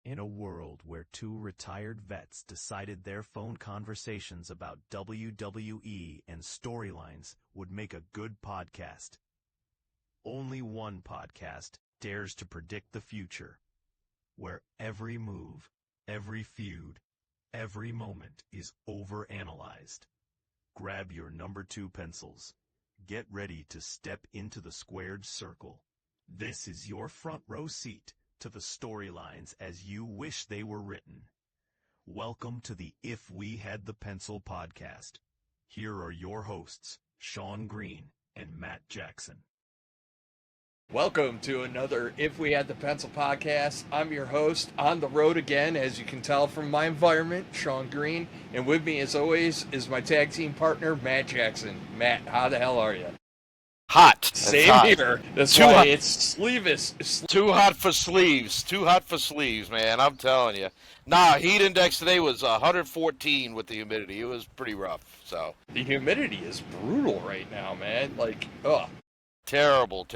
In a world where two retired vets decided their phone conversations about WWE and storylines would make a good podcast, only one podcast dares to predict the future, where every move, every feud, every moment is overanalyzed. Grab your number 2 pencils. Get ready to step into the squared circle. This is your front row seat to the storylines as you wish they were written. Welcome to the If We Had the Pencil podcast. Here are your hosts, Sean Green and Matt Jackson. Welcome to another If We Had the Pencil podcast. I'm your host, on the road again, as you can tell from my environment, Sean Green. And with me, as always, is my tag team partner, Matt Jackson. Matt, how the hell are you? Hot. Same hot. here. That's Too why hot. it's sleeveless. Too hot for sleeves. Too hot for sleeves, man. I'm telling you. Nah, heat index today was 114 with the humidity. It was pretty rough. So The humidity is brutal right now, man. Like, ugh. terrible.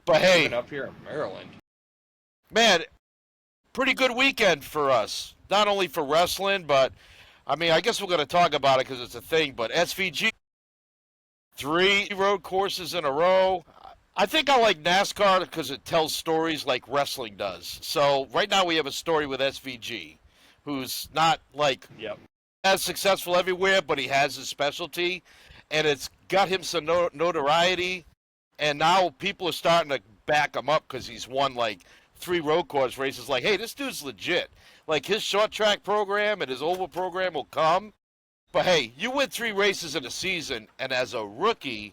But hey, Even up here in Maryland. man, pretty good weekend for us. Not only for wrestling, but I mean, I guess we're going to talk about it because it's a thing. But SVG, 3 road courses in a row. I think I like NASCAR because it tells stories like wrestling does. So right now we have a story with SVG, who's not like Yep. as successful everywhere, but he has his specialty, and it's got him some notoriety. And now people are starting to back him up because he's won like 3 road course races. Like, hey, this dude's legit. Like his short track program and his oval program will come. But hey, you win 3 races in a season, and as a rookie,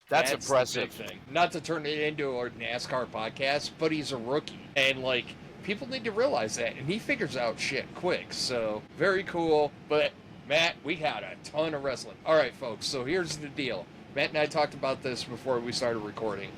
that's impressive. The big thing. Not to turn it into a NASCAR podcast, but he's a rookie. And, like, people need to realize that. And he figures out shit quick. So, very cool. But, Matt, we had a ton of wrestling. All right, folks. So, here's the deal. Matt and I talked about this before we started recording.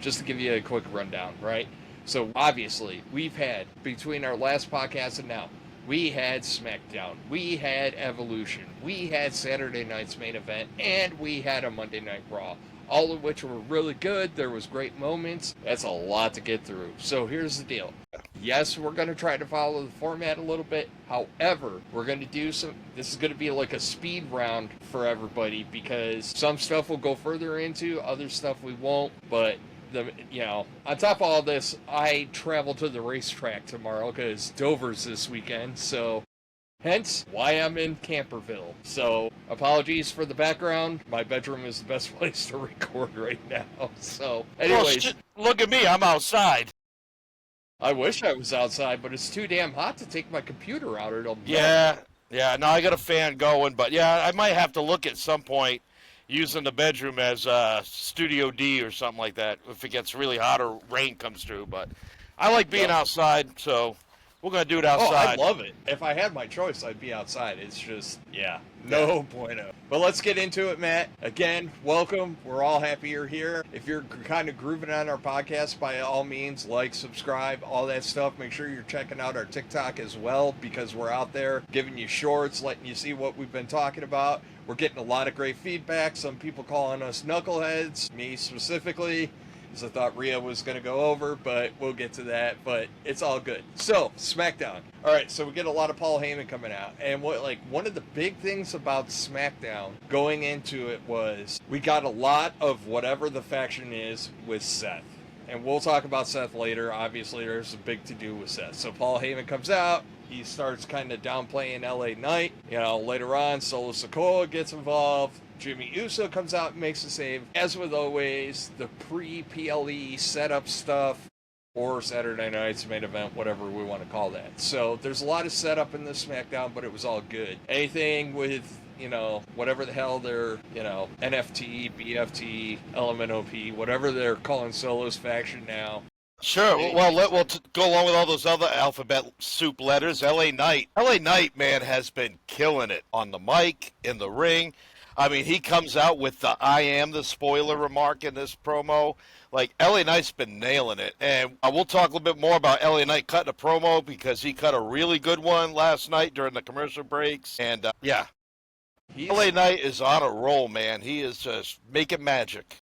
Just to give you a quick rundown, right? So, obviously, we've had, between our last podcast and now, we had SmackDown, we had Evolution, we had Saturday night's main event, and we had a Monday Night Raw, all of which were really good. There was great moments. That's a lot to get through. So here's the deal. Yes, we're going to try to follow the format a little bit. However, we're going to do this is going to be like a speed round for everybody because some stuff we'll go further into, other stuff we won't, but on top of all this, I travel to the racetrack tomorrow because Dover's this weekend, so hence why I'm in Camperville. So apologies for the background. My bedroom is the best place to record right now. So anyways, Look at me, I'm outside. I wish I was outside, but it's too damn hot to take my computer out. It'll melt. Yeah. No, I got a fan going, but yeah, I might have to look at some point using the bedroom as Studio D or something like that if it gets really hot or rain comes through. But I like being outside, so we're going to do it outside. Oh, I love it. If I had my choice, I'd be outside. It's just, no bueno. But let's get into it, Matt. Again, welcome. We're all happy you're here. If you're kind of grooving on our podcast, by all means, like, subscribe, all that stuff. Make sure you're checking out our TikTok as well because we're out there giving you shorts, letting you see what we've been talking about. We're getting a lot of great feedback. Some people calling us knuckleheads, me specifically, because I thought Rhea was going to go over, but we'll get to that. But it's all good. So, SmackDown. All right, so we get a lot of Paul Heyman coming out. And one of the big things about SmackDown going into it was we got a lot of whatever the faction is with Seth. And we'll talk about Seth later. Obviously, there's a big to-do with Seth. So Paul Heyman comes out. He starts kind of downplaying LA Knight. Later on, Solo Sikoa gets involved. Jimmy Uso comes out and makes a save. As with always, the pre-PLE setup stuff, or Saturday night's main event, whatever we want to call that. So there's a lot of setup in this SmackDown, but it was all good. Anything with, whatever the hell they're, NFT, BFT, LMNOP, whatever they're calling Solo's faction now. Sure. Well, we'll go along with all those other alphabet soup letters. LA Knight, man, has been killing it on the mic, in the ring. I mean, he comes out with the "I am the spoiler" remark in this promo. Like, LA Knight's been nailing it. And we'll talk a little bit more about LA Knight cutting a promo because he cut a really good one last night during the commercial breaks. And, LA Knight is on a roll, man. He is just making magic.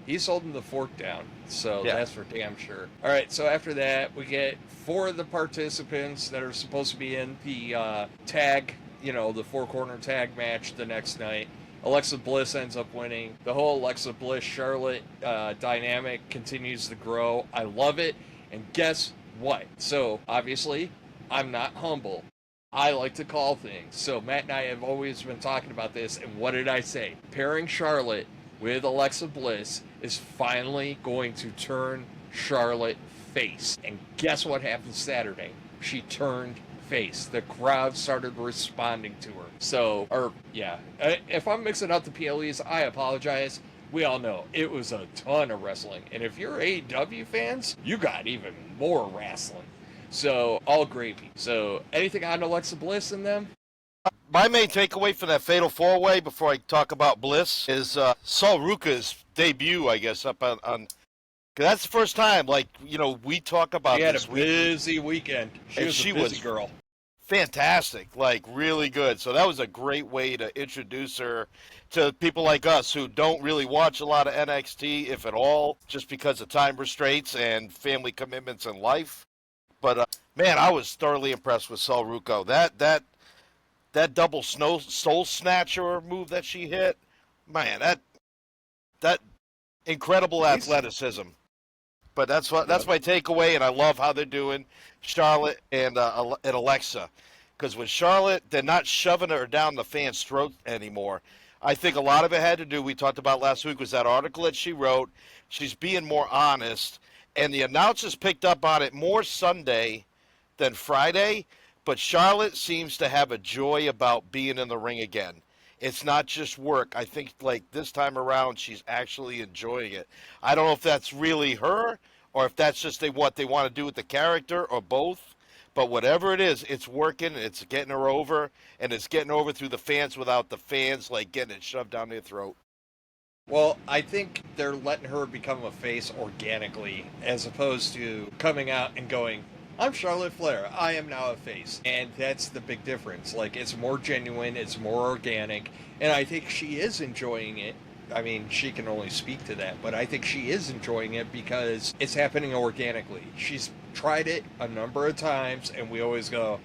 He's holding the fort down, so Yeah. that's for damn sure. All right, so after that, we get 4 of the participants that are supposed to be in the tag, the 4-corner tag match the next night. Alexa Bliss ends up winning. The whole Alexa Bliss Charlotte dynamic continues to grow. I love it. And guess what? So, obviously, I'm not humble. I like to call things. So Matt and I have always been talking about this, and what did I say? Pairing Charlotte with Alexa Bliss is finally going to turn Charlotte face. And guess what happened Saturday? She turned face. The crowd started responding to her. So, if I'm mixing up the PLEs, I apologize. We all know it was a ton of wrestling. And if you're AEW fans, you got even more wrestling. So, all gravy. So, anything on Alexa Bliss in them? My main takeaway from that Fatal 4-Way, before I talk about Bliss, is Sol Ruka's debut, I guess, up on cause that's the first time, we talk about She had this a busy weekend. She was a busy girl. Fantastic, really good. So that was a great way to introduce her to people like us who don't really watch a lot of NXT, if at all, just because of time restraints and family commitments in life. But man, I was thoroughly impressed with Sol Ruka. That double soul snatcher move that she hit, man, that incredible athleticism. But that's my takeaway, and I love how they're doing Charlotte and Alexa, because with Charlotte, they're not shoving her down the fans' throat anymore. I think a lot of it had to do, we talked about last week, was that article that she wrote. She's being more honest, and the announcers picked up on it more Sunday than Friday, but Charlotte seems to have a joy about being in the ring again. It's not just work. I think this time around, she's actually enjoying it. I don't know if that's really her or if that's just what they want to do with the character or both. But whatever it is, it's working. It's getting her over, and it's getting over through the fans without the fans getting it shoved down their throat. Well, I think they're letting her become a face organically, as opposed to coming out and going, I'm Charlotte Flair. I am now a face. And that's the big difference. It's more genuine, it's more organic, and I think she is enjoying it. I mean, she can only speak to that, but I think she is enjoying it because it's happening organically. She's tried it a number of times, and we always go,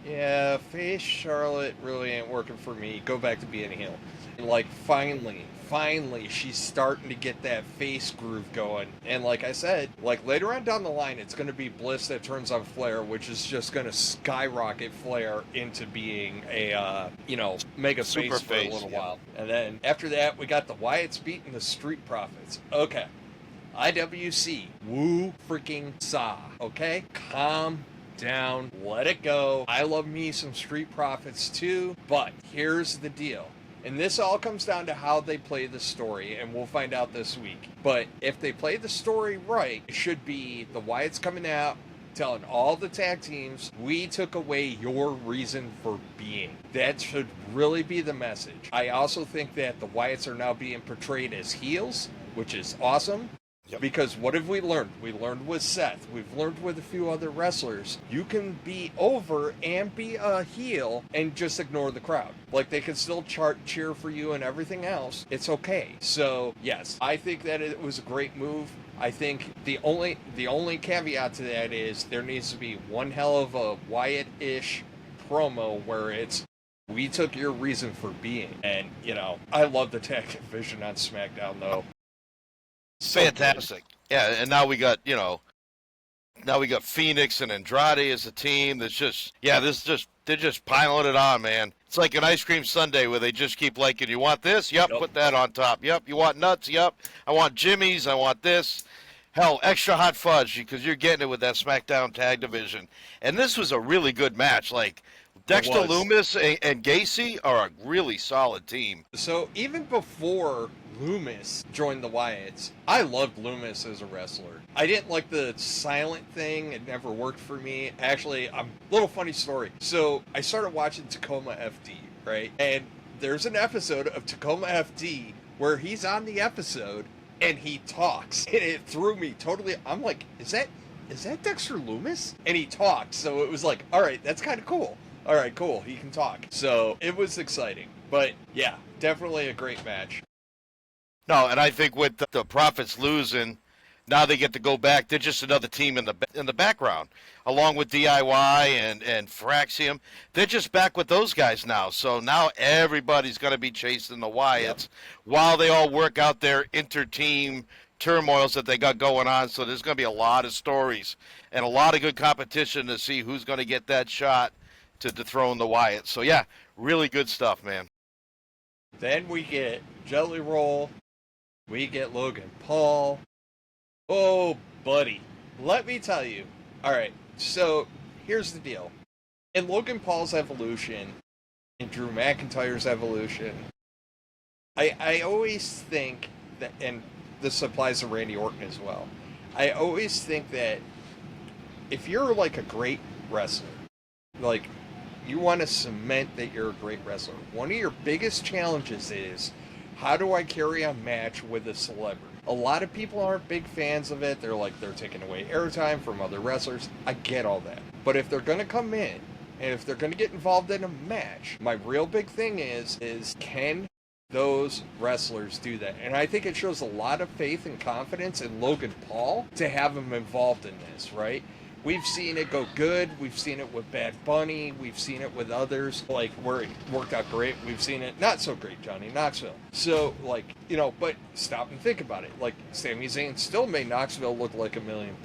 yeah, face Charlotte really ain't working for me. Go back to being a heel. And finally, she's starting to get that face groove going. And like I said, later on down the line, it's going to be Bliss that turns on Flair, which is just going to skyrocket Flair into being a, mega face for a little while. And then after that, we got the Wyatts beating the Street Profits. Okay. IWC. Woo freaking saw. Okay? Calm down. Let it go. I love me some Street Profits too, but here's the deal. And this all comes down to how they play the story, and we'll find out this week. But if they play the story right, it should be the Wyatts coming out, telling all the tag teams, we took away your reason for being. That should really be the message. I also think that the Wyatts are now being portrayed as heels, which is awesome. Yep. Because what have we learned? We learned with Seth. We've learned with a few other wrestlers. You can be over and be a heel and just ignore the crowd. They can still cheer for you and everything else. It's okay. So, yes, I think that it was a great move. I think the only caveat to that is there needs to be one hell of a Wyatt-ish promo where it's, we took your reason for being. And, I love the tag division on SmackDown, though. So fantastic. Good. Yeah, and now we got, Phoenix and Andrade as a team that's they're just piling it on, man. It's like an ice cream sundae where they just keep you want this? Yep, put that on top. Yep, you want nuts? Yep. I want Jimmy's, I want this. Hell, extra hot fudge because you're getting it with that SmackDown tag division. And this was a really good match. Dexter Lumis and Gacy are a really solid team. So even before Lumis joined the Wyatts, I loved Lumis as a wrestler. I didn't like the silent thing. It never worked for me. Actually, little funny story. So I started watching Tacoma FD, right? And there's an episode of Tacoma FD where he's on the episode and he talks. And it threw me totally. I'm like, is that Dexter Lumis? And he talks. So it was all right, that's kind of cool. All right, cool. He can talk. So it was exciting. But yeah, definitely a great match. No, and I think with the Profits losing, now they get to go back. They're just another team in the background, along with DIY and Fraxium. They're just back with those guys now. So now everybody's going to be chasing the Wyatts while they all work out their inter-team turmoils that they got going on. So there's going to be a lot of stories and a lot of good competition to see who's going to get that shot to dethrone the Wyatts. So yeah, really good stuff, man. Then we get Jelly Roll. We get Logan Paul. Oh, buddy. Let me tell you. All right, so here's the deal. In Logan Paul's evolution, in Drew McIntyre's evolution, I always think that, and this applies to Randy Orton as well, I always think that if you're like a great wrestler, like you want to cement that you're a great wrestler, one of your biggest challenges is, how do I carry a match with a celebrity? A lot of people aren't big fans of it. They're like, they're taking away airtime from other wrestlers. I get all that. But if they're going to come in, and if they're going to get involved in a match, my real big thing is can those wrestlers do that? And I think it shows a lot of faith and confidence in Logan Paul to have him involved in this, right? We've seen it go good. We've seen it with Bad Bunny. We've seen it with others, like, where it worked out great. We've seen it not so great, Johnny Knoxville. So, like, you know, but stop and think about it. Like, Sami Zayn still made Knoxville look like $1 million.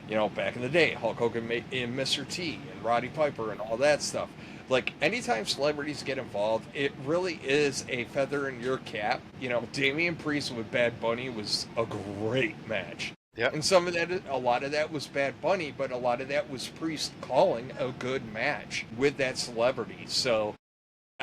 You know, back in the day, Hulk Hogan made in Mr. T and Roddy Piper and all that stuff. Like, anytime celebrities get involved, it really is a feather in your cap. You know, Damian Priest with Bad Bunny was a great match. Yeah. And some of that, a lot of that was Bad Bunny, but a lot of that was Priest calling a good match with that celebrity. So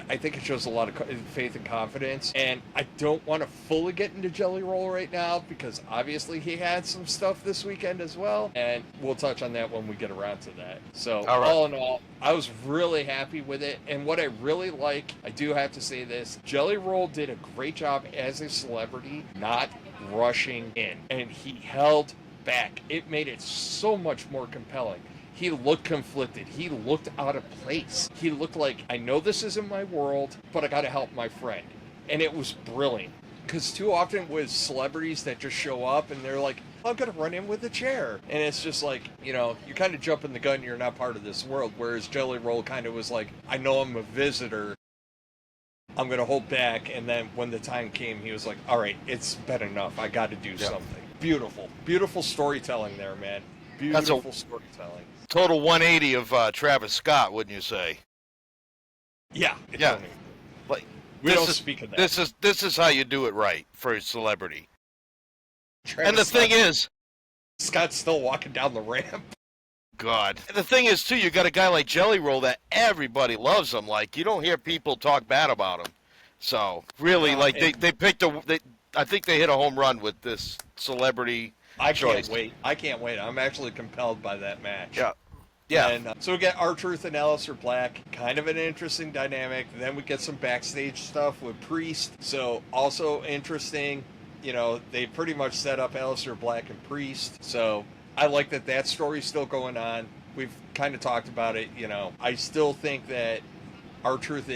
I think it shows a lot of faith and confidence. And I don't want to fully get into Jelly Roll right now because obviously he had some stuff this weekend as well. And we'll touch on that when we get around to that. So all in all, I was really happy with it. And what I really like, I do have to say this, Jelly Roll did a great job as a celebrity, not rushing in, and he held back. It made it so much more compelling. He looked conflicted. He looked out of place. He looked like, I know this isn't my world, but I got to help my friend. And it was brilliant. Because too often with celebrities that just show up and they're like, I'm going to run in with a chair. And it's just like, you know, you kind of jump in the gun, you're not part of this world. Whereas Jelly Roll kind of was like, I know I'm a visitor, I'm going to hold back. And then when the time came, he was like, all right, it's been enough. I got to do something. Beautiful. Beautiful storytelling there, man. Beautiful storytelling. Total 180 of Travis Scott, wouldn't you say? Yeah. Yeah. Like, we don't speak of that. This is how you do it right for a celebrity. Travis and the thing is, Scott's still walking down the ramp. God. And the thing is, too, you got a guy like Jelly Roll that everybody loves him. Like, you don't hear people talk bad about him. So, really, they picked I think they hit a home run with this celebrity choice. I can't wait. I'm actually compelled by that match. Yeah. Yeah. And so we get R-Truth and Aleister Black. Kind of an interesting dynamic. Then we get some backstage stuff with Priest. So, also interesting. You know, they pretty much set up Aleister Black and Priest. So, I like that story's still going on. We've kind of talked about it, you know. I still think that R-Truth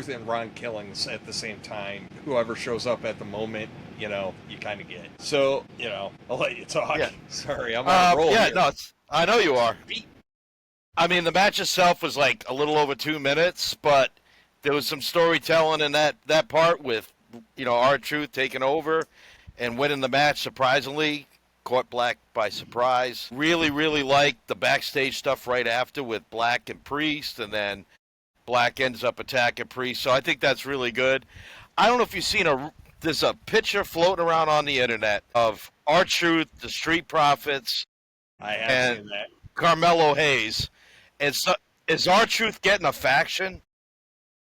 and Ron Killings at the same time. Whoever shows up at the moment, you know, you kind of get. So, you know, I'll let you talk. Yeah. Sorry, I'm on a roll here. No, I know you are. I mean, the match itself was like a little over 2 minutes, but there was some storytelling in that part with, you know, R-Truth taking over and winning the match surprisingly. Caught Black by surprise. Really, really liked the backstage stuff right after with Black and Priest, and then Black ends up attacking Priest. So I think that's really good. I don't know if you've seen there's a picture floating around on the internet of R-Truth, the Street Profits, and seen that. Carmelo Hayes. And so, is R-Truth getting a faction?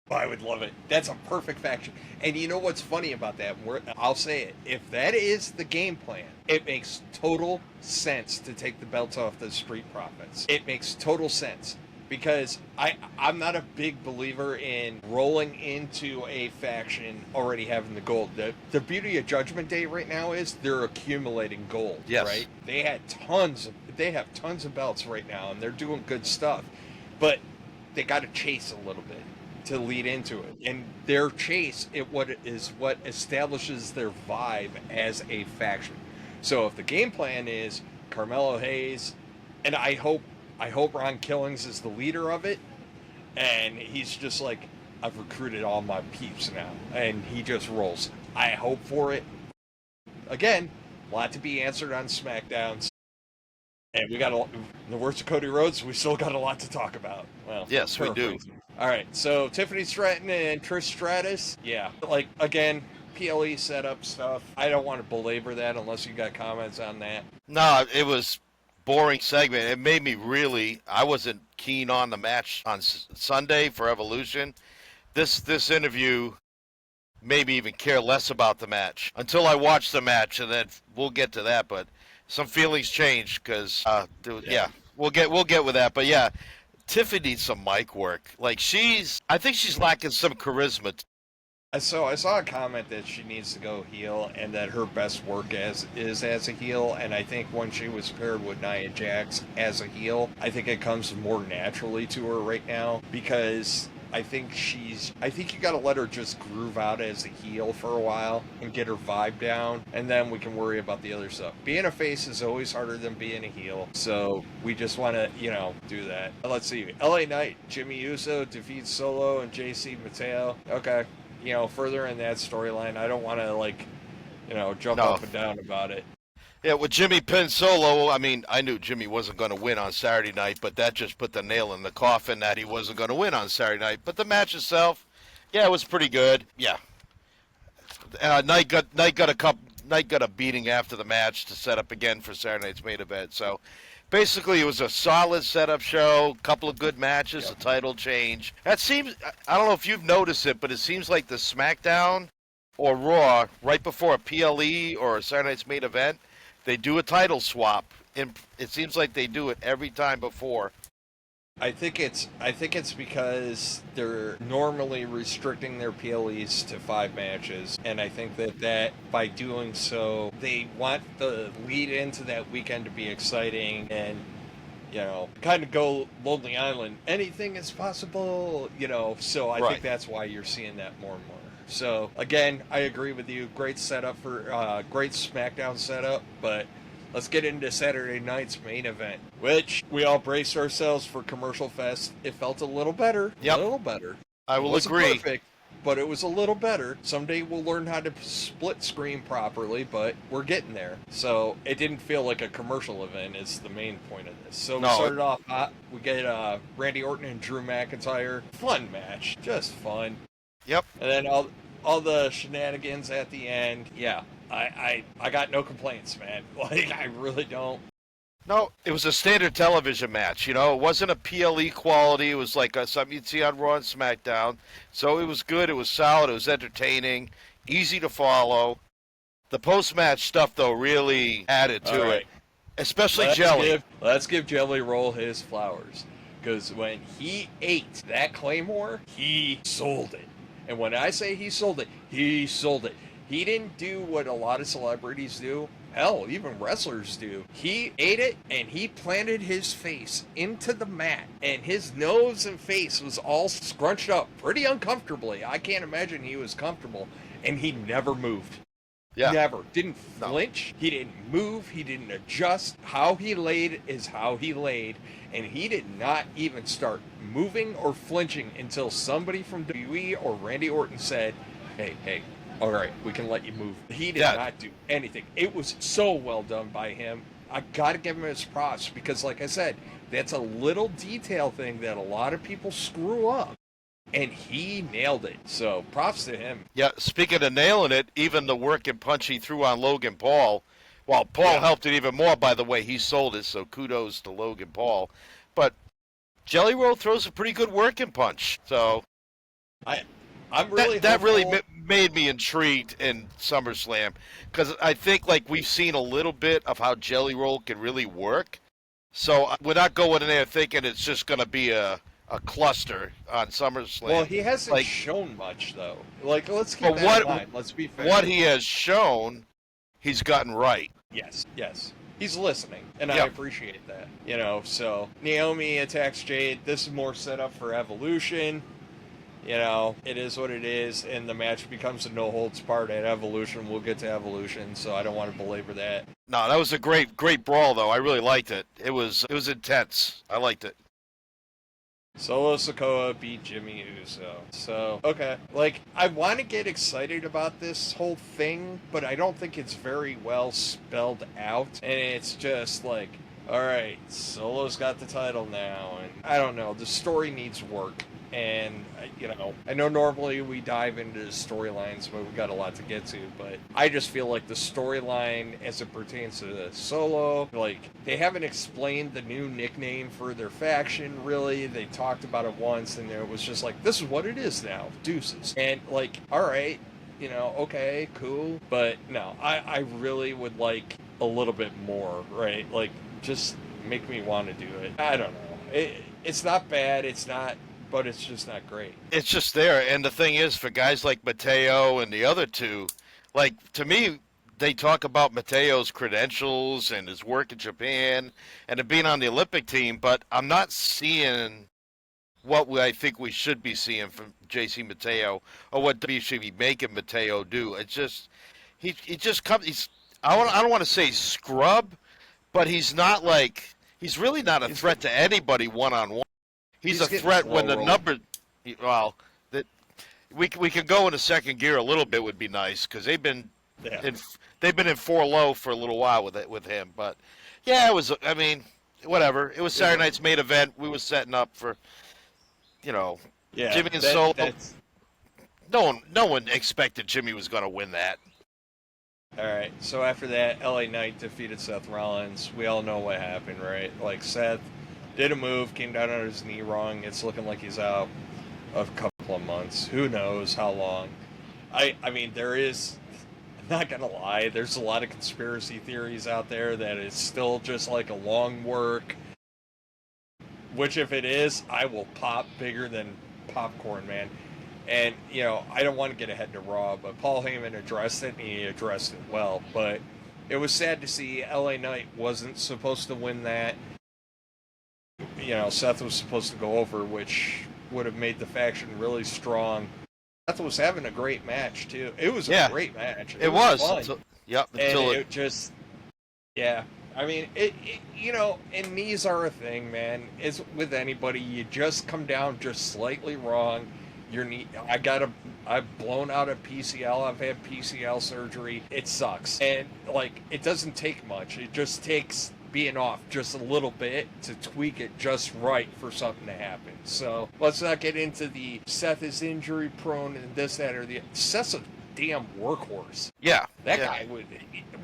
I would love it. That's a perfect faction. And you know what's funny about that? I'll say it. If that is the game plan, it makes total sense to take the belts off the Street Profits. It makes total sense. Because I'm not a big believer in rolling into a faction already having the gold. The beauty of Judgment Day right now is they're accumulating gold, right? They have tons of belts right now, and they're doing good stuff. But they got to chase a little bit to lead into it. And their chase what establishes their vibe as a faction. So if the game plan is Carmelo Hayes, and I hope Ron Killings is the leader of it, and he's just like, I've recruited all my peeps now, and he just rolls. I hope for it. Again, a lot to be answered on SmackDown. And we got in the words of Cody Rhodes, we still got a lot to talk about. Well, yes, we do. All right, so Tiffany Stratton and Trish Stratus, yeah, like again, PLE setup stuff. I don't want to belabor that unless you got comments on that. No, it was boring segment. It made me I wasn't keen on the match on Sunday for Evolution. This interview made me even care less about the match until I watched the match, and then we'll get to that. But some feelings changed because, we'll get with that. But yeah, Tiffany needs some mic work. Like I think she's lacking some charisma. So I saw a comment that she needs to go heel, and that her best work is as a heel. And I think when she was paired with Nia Jax as a heel, I think it comes more naturally to her right now, because I think you got to let her just groove out as a heel for a while and get her vibe down, and then we can worry about the other stuff. Being a face is always harder than being a heel, so we just want to, do that. Let's see. LA Knight, Jimmy Uso defeats Solo and JC Mateo. Okay. Further in that storyline, I don't want to, jump up and down about it. Yeah, with Jimmy pin Solo, I mean, I knew Jimmy wasn't going to win on Saturday night, but that just put the nail in the coffin that he wasn't going to win on Saturday night. But the match itself, yeah, it was pretty good. Yeah, Knight got a beating after the match to set up again for Saturday night's main event. So basically, it was a solid setup show, a couple of good matches, a title change. That seems, I don't know if you've noticed it, but it seems like the SmackDown or Raw, right before a PLE or a Saturday night's main event, they do a title swap. And it seems like they do it every time before. I think it's because they're normally restricting their PLEs to 5 matches, and I think that by doing so, they want the lead into that weekend to be exciting and, kind of go Lonely Island. Anything is possible, so I think that's why you're seeing that more and more. So, again, I agree with you. Great setup great SmackDown setup, but let's get into Saturday night's main event, which we all braced ourselves for Commercial Fest. It felt a little better. Yep. A little better. I will agree. It wasn't perfect, but it was a little better. Someday we'll learn how to split screen properly, but we're getting there. So it didn't feel like a commercial event is the main point of this. So we started off hot. We get Randy Orton and Drew McIntyre. Fun match. Just fun. Yep. And then all the shenanigans at the end. Yeah. I got no complaints, man. I really don't. No, it was a standard television match. It wasn't a PLE quality. It was like something you'd see on Raw and SmackDown. So it was good. It was solid. It was entertaining, easy to follow. The post-match stuff, though, really added to it, especially Jelly. Let's give Jelly Roll his flowers, because when he ate that Claymore, he sold it. And when I say he sold it, he sold it. He didn't do what a lot of celebrities do. Hell, even wrestlers do. He ate it, and he planted his face into the mat, and his nose and face was all scrunched up pretty uncomfortably. I can't imagine he was comfortable, and he never moved. Yeah. Never. Didn't flinch. He didn't move. He didn't adjust. How he laid is how he laid, and he did not even start moving or flinching until somebody from WWE or Randy Orton said, hey, all right, we can let you move. He did not do anything. It was so well done by him. I got to give him his props because, like I said, that's a little detail thing that a lot of people screw up, and he nailed it. So props to him. Yeah, speaking of nailing it, even the work and punch he threw on Logan Paul. Well, Paul helped it even more by the way he sold it, so kudos to Logan Paul. But Jelly Roll throws a pretty good working punch. So I'm really that really made me intrigued in SummerSlam, because I think we've seen a little bit of how Jelly Roll can really work. So we're not going in there thinking it's just going to be a cluster on SummerSlam. Well, he hasn't shown much though. Let's keep that in mind. Let's be fair. What he has shown, he's gotten right. Yes. He's listening, and I appreciate that. So Naomi attacks Jade. This is more set up for Evolution. you know, it is what it is, and the match becomes a no holds barred at Evolution. We'll get to Evolution, so I don't want to belabor that. No, that was a great brawl though. I really liked it. It was intense. I liked it. Solo Sikoa beat Jimmy Uso. So, okay. Like, I want to get excited about this whole thing, but I don't think it's very well spelled out. And it's just like, alright, Solo's got the title now. And I don't know, the story needs work. And, you know, I know normally we dive into storylines, but we got a lot to get to. But I just feel like the storyline as it pertains to Solo, like, they haven't explained the new nickname for their faction, really. They talked about it once, and it was just like, this is what it is now, deuces. And, like, alright, you know, okay, cool. But, no, I really would like a little bit more, right? Like, just make me want to do it. I don't know. It's not bad, but it's just not great. It's just there, and the thing is, for guys like Mateo and the other two, like, to me, they talk about Mateo's credentials and his work in Japan and being on the Olympic team, but I'm not seeing what I think we should be seeing from JC Mateo, or what we should be making Mateo do. It's just, he just comes, I don't want to say scrub, but he's not like, he's really not a threat to anybody one-on-one. He's a threat when the number. Well, that we can go into second gear a little bit would be nice, because they've been in 4 low for a little while with him. But yeah, it was. I mean, whatever. It was Saturday night's main event. We were setting up for, you know, Jimmy and Solo. No one expected Jimmy was going to win that. All right. So after that, LA Knight defeated Seth Rollins. We all know what happened, right? Like, Seth did a move, came down on his knee wrong. It's looking like he's out a couple of months. Who knows how long? I mean, there is, I'm not going to lie, there's a lot of conspiracy theories out there that it's still just like a long work. Which, if it is, I will pop bigger than popcorn, man. And, you know, I don't want to get ahead to Raw, but Paul Heyman addressed it, and he addressed it well. But it was sad to see LA Knight wasn't supposed to win that. You know, Seth was supposed to go over, which would have made the faction really strong. Seth was having a great match, too. It was a great match. It was. Fun. Until it just, yeah. I mean, it, you know, and knees are a thing, man. It's with anybody. You just come down just slightly wrong. Your knee, I've blown out a PCL. I've had PCL surgery. It sucks. And, like, it doesn't take much. It just takes being off just a little bit to tweak it just right for something to happen. So let's not get into the Seth is injury prone and this, that, or the. Seth's a damn workhorse. Yeah. That guy would.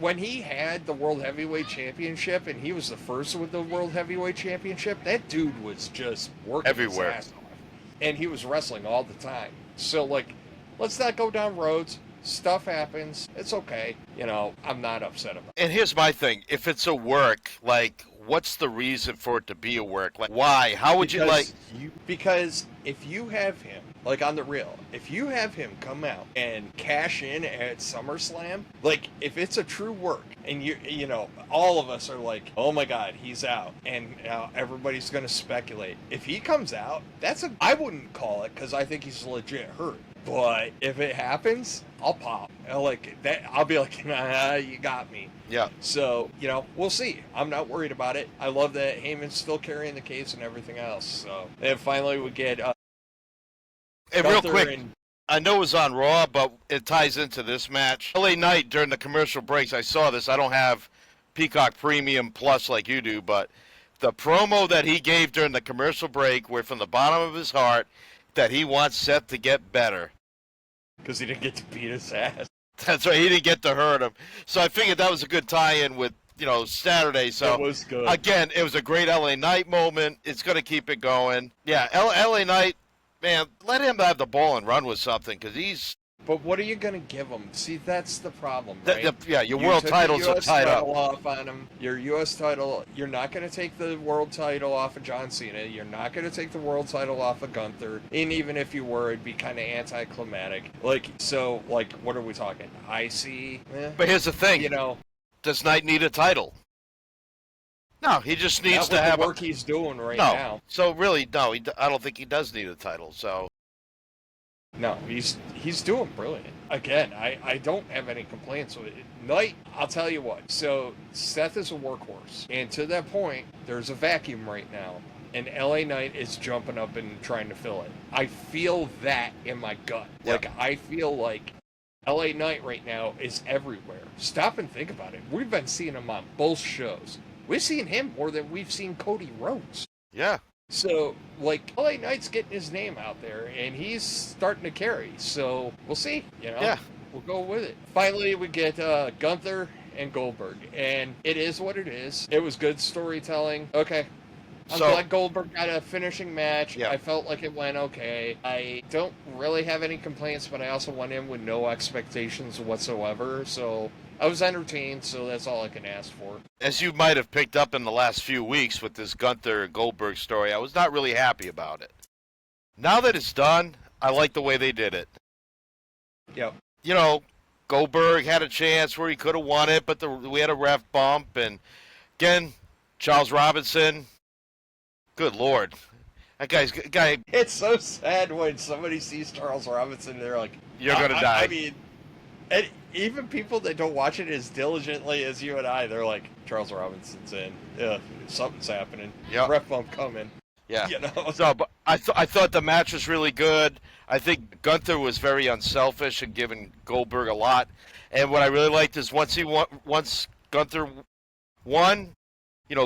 When he had the World Heavyweight Championship and he was the first with the World Heavyweight Championship, that dude was just working everywhere. His ass off. And he was wrestling all the time. So, like, let's not go down roads. Stuff happens. It's okay. You know, I'm not upset about it. And here's my thing. If it's a work, like, what's the reason for it to be a work? Like, why? How would you like... Because if you have him, like, on the real, if you have him come out and cash in at SummerSlam, like, if it's a true work, and you know, all of us are like, oh my God, he's out, and now everybody's going to speculate. If he comes out, I wouldn't call it, because I think he's legit hurt. But if it happens, I'll pop. I'll be like, nah, you got me. Yeah. So, you know, we'll see. I'm not worried about it. I love that Heyman's still carrying the case and everything else. So, and finally we get... Hey, real quick, I know it was on Raw, but it ties into this match. LA Knight, during the commercial breaks, I saw this. I don't have Peacock Premium Plus like you do, but the promo that he gave during the commercial break were from the bottom of his heart that he wants Seth to get better. Because he didn't get to beat his ass. That's right, he didn't get to hurt him. So I figured that was a good tie-in with, you know, Saturday. So it was good. Again, it was a great LA Knight moment. It's going to keep it going. Yeah, LA Knight, man, let him have the ball and run with something, because he's... But what are you going to give him? See, that's the problem, right? Your world titles are tied up. Off on him. Your U.S. title, you're not going to take the world title off of John Cena. You're not going to take the world title off of Gunther. And even if you were, it'd be kind of anticlimactic. Like, so, like, what are we talking? IC? But here's the thing. You know, does Knight need a title? No, he just needs to have the work he's doing right now. So really, no, I don't think he does need a title. So No, he's doing brilliant. Again, I don't have any complaints with it. Knight, I'll tell you what. So Seth is a workhorse, and to that point, there's a vacuum right now, and LA Knight is jumping up and trying to fill it. I feel that in my gut. Yep. Like I feel like LA Knight right now is everywhere. Stop and think about it. We've been seeing him on both shows. We've seen him more than we've seen Cody Rhodes. Yeah. So, like, LA Knight's getting his name out there, and he's starting to carry. So, we'll see, Yeah. We'll go with it. Finally, we get Gunther and Goldberg, and it is what it is. It was good storytelling. Okay. I'm glad Goldberg got a finishing match. Yeah. I felt like it went okay. I don't really have any complaints, but I also went in with no expectations whatsoever. So I was entertained, so that's all I can ask for. As you might have picked up in the last few weeks with this Gunther Goldberg story, I was not really happy about it. Now that it's done, I like the way they did it. Yep. Goldberg had a chance where he could have won it, but we had a ref bump. And again, Charles Robinson, good Lord. That guy. It's so sad when somebody sees Charles Robinson, they're like, You're going to die. I mean, and even people that don't watch it as diligently as you and I, they're like, Charles Robinson's in. Yeah, something's happening. Yep. Ref bump coming. Yeah. So, but I thought the match was really good. I think Gunther was very unselfish and giving Goldberg a lot. And what I really liked is once Gunther won,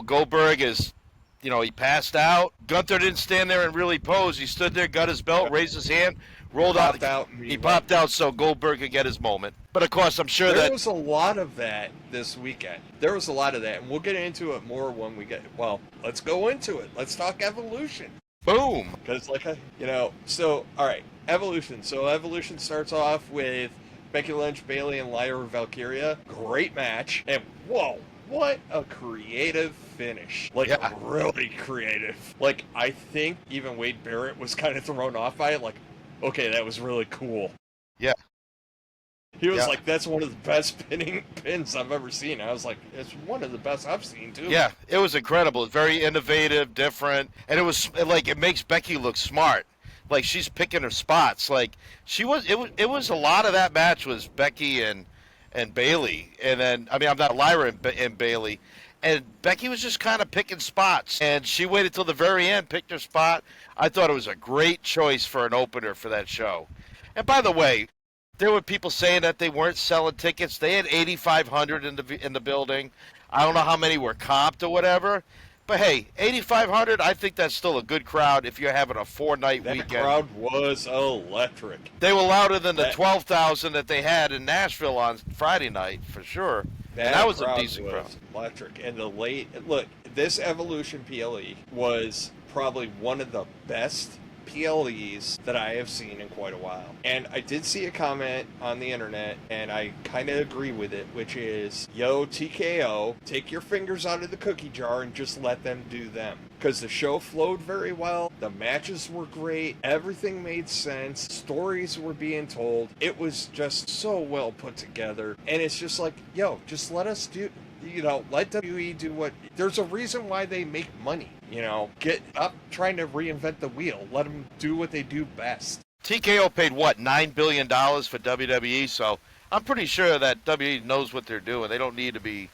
Goldberg is, he passed out. Gunther didn't stand there and really pose. He stood there, got his belt, raised his hand, rolled out. He popped out so Goldberg could get his moment. But of course, I'm sure there was a lot of that this weekend. There was a lot of that, and we'll get into it more when we get. Well, let's go into it. Let's talk Evolution. Boom. Because, so all right, Evolution. So Evolution starts off with Becky Lynch, Bayley, and Lyra Valkyria. Great match, and whoa. What a creative finish. Really creative. I think even Wade Barrett was kind of thrown off by it. Okay, that was really cool. Yeah. He was like, that's one of the best pins I've ever seen. I was like, it's one of the best I've seen, too. Yeah, it was incredible. It's very innovative, different. And it was, it makes Becky look smart. She's picking her spots. It was a lot of that match was Becky and Bayley, and then I'm not Lyra and Bayley, and Becky was just kind of picking spots, and she waited till the very end, picked her spot. I thought it was a great choice for an opener for that show. And by the way, there were people saying that they weren't selling tickets. They had 8,500 in the building. I don't know how many were comped or whatever. But hey, 8,500, I think that's still a good crowd if you're having a 4-night weekend. That crowd was electric. They were louder than the 12,000 that they had in Nashville on Friday night, for sure. That was a decent crowd. Electric. And look, this Evolution PLE was probably one of the best PLEs that I have seen in quite a while. And I did see a comment on the internet, and I kind of agree with it, which is, yo, TKO, take your fingers out of the cookie jar and just let them do them. Because the show flowed very well, the matches were great, everything made sense, stories were being told, it was just so well put together, and it's just like, yo, just let us do... let WWE do what... There's a reason why they make money, Get up trying to reinvent the wheel. Let them do what they do best. TKO paid, $9 billion for WWE, so I'm pretty sure that WWE knows what they're doing. They don't need to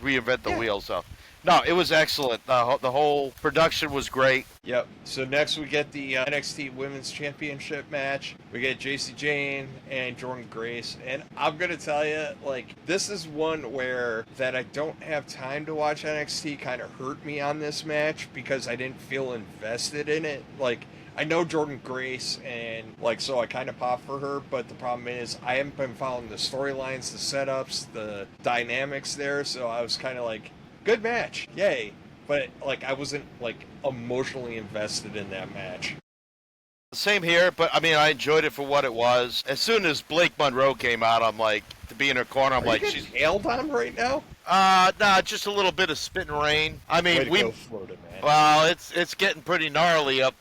reinvent the wheel, so... No, it was excellent. The whole production was great. Yep. So next we get the NXT Women's Championship match. We get JC Jane and Jordynne Grace. And I'm going to tell you, this is one where that I don't have time to watch NXT kind of hurt me on this match because I didn't feel invested in it. I know Jordynne Grace, and so I kind of pop for her, but the problem is I haven't been following the storylines, the setups, the dynamics there, so I was kind of good match, yay. But, I wasn't, emotionally invested in that match. Same here, but, I enjoyed it for what it was. As soon as Blake Monroe came out, I'm to be in her corner, I'm she's hailed on right now? Nah, just a little bit of spit and rain. Way to go, Florida, man. Well, it's getting pretty gnarly up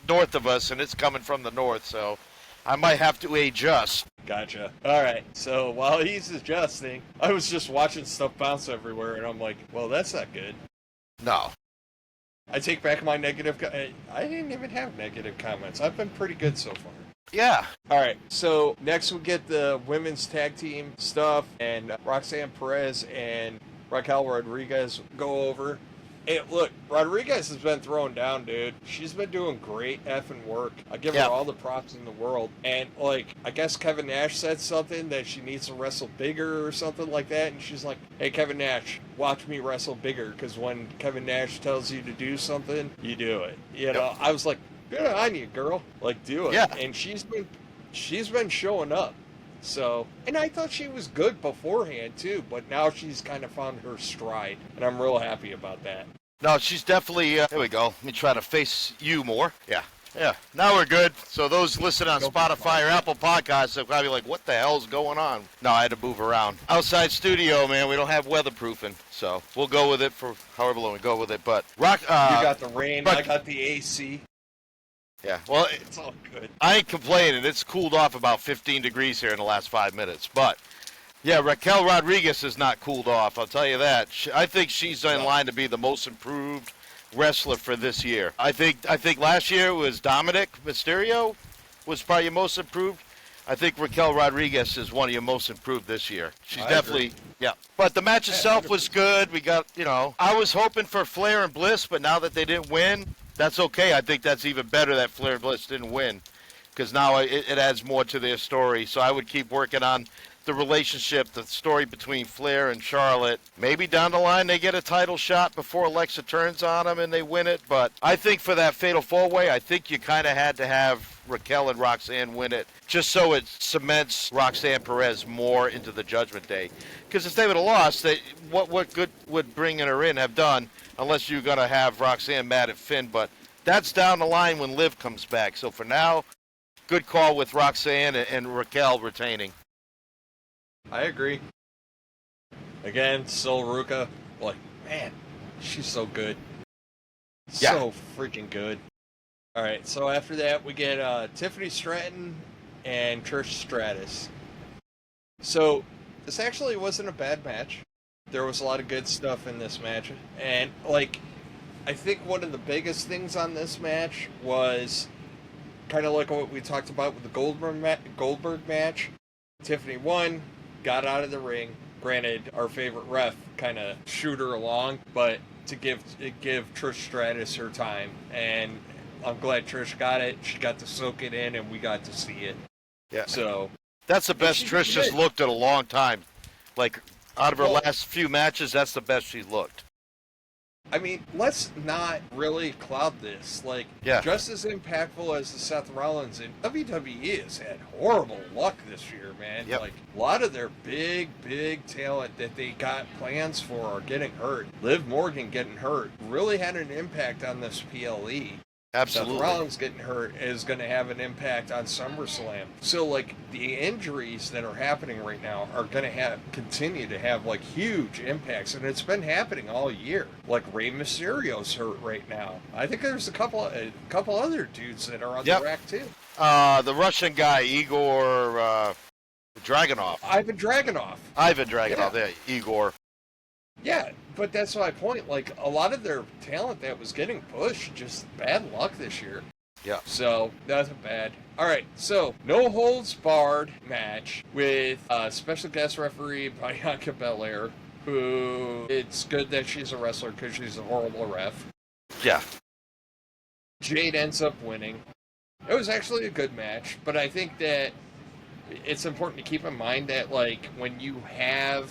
north of us, and it's coming from the north, so I might have to adjust. Gotcha. All right. So while he's adjusting, I was just watching stuff bounce everywhere, and I'm like, well, that's not good. No. I take back my negative... I didn't even have negative comments. I've been pretty good so far. Yeah. All right, so next we get the women's tag team stuff, and Roxanne Perez and Raquel Rodriguez go over. Hey, look, Rodriguez has been thrown down, dude. She's been doing great effing work. I give her Yeah. all the props in the world. And, like, I guess Kevin Nash said something that she needs to wrestle bigger or something like that. And she's like, hey, Kevin Nash, watch me wrestle bigger. Because when Kevin Nash tells you to do something, you do it. You know, I was like, good on you, girl. Like, do it. Yeah. And she's been showing up. So, and I thought she was good beforehand too, but now she's kind of found her stride, and I'm real happy about that. No, she's definitely, there we go. Let me try to face you more. Yeah. Yeah. Now we're good. So those listening on Spotify or Apple Podcasts are probably like, what the hell's going on? No, I had to move around. Outside studio, man. We don't have weatherproofing, so we'll go with it for however long we go with it. But you got the rain, I got the AC. Yeah, well, it's all good. I ain't complaining. It's cooled off about 15 degrees here in the last 5 minutes. But, yeah, Raquel Rodriguez is not cooled off, I'll tell you that. I think she's in line to be the most improved wrestler for this year. I think last year it was Dominic Mysterio was probably your most improved. I think Raquel Rodriguez is one of your most improved this year. She's definitely, yeah. But the match itself was good. We got, I was hoping for Flair and Bliss, but now that they didn't win, that's okay. I think that's even better that Flair and Bliss didn't win, because now it adds more to their story. So I would keep working on the relationship, the story between Flair and Charlotte. Maybe down the line they get a title shot before Alexa turns on them and they win it. But I think for that Fatal 4-Way, I think you kind of had to have Raquel and Roxanne win it, just so it cements Roxanne Perez more into the Judgment Day. Because if they would have lost, what good would bringing her in have done, unless you're going to have Roxanne mad at Finn? But that's down the line when Liv comes back. So for now, good call with Roxanne and Raquel retaining. I agree. Again, Sol Ruca, like, man, she's so good. Yeah. So freaking good. All right, so after that, we get Tiffany Stratton and Trish Stratus. So this actually wasn't a bad match. There was a lot of good stuff in this match. And, like, I think one of the biggest things on this match was kind of like what we talked about with the Goldberg match. Tiffany won, got out of the ring. Granted, our favorite ref kind of shoot her along, but to give Trish Stratus her time. And I'm glad Trish got it. She got to soak it in, and we got to see it. Yeah. So that's the best Trish has looked in a long time. Like, out of her last few matches, that's the best she's looked. I mean, let's not really cloud this. Like, just as impactful as the Seth Rollins, and WWE has had horrible luck this year, man. Yep. Like, a lot of their big talent that they got plans for are getting hurt. Liv Morgan getting hurt really had an impact on this PLE. Absolutely. Seth Rollins getting hurt is going to have an impact on SummerSlam. So, like, the injuries that are happening right now are going to continue to have, like, huge impacts. And it's been happening all year. Like, Rey Mysterio's hurt right now. I think there's a couple other dudes that are on the rack, too. The Russian guy, Igor Dragunov. Ivan Dragunov, yeah, Igor. Yeah, but that's my point. Like, a lot of their talent that was getting pushed, just bad luck this year. Yeah. So, that's bad. All right, so, no holds barred match with special guest referee Bianca Belair, who, it's good that she's a wrestler because she's a horrible ref. Yeah. Jade ends up winning. It was actually a good match, but I think that it's important to keep in mind that, like, when you have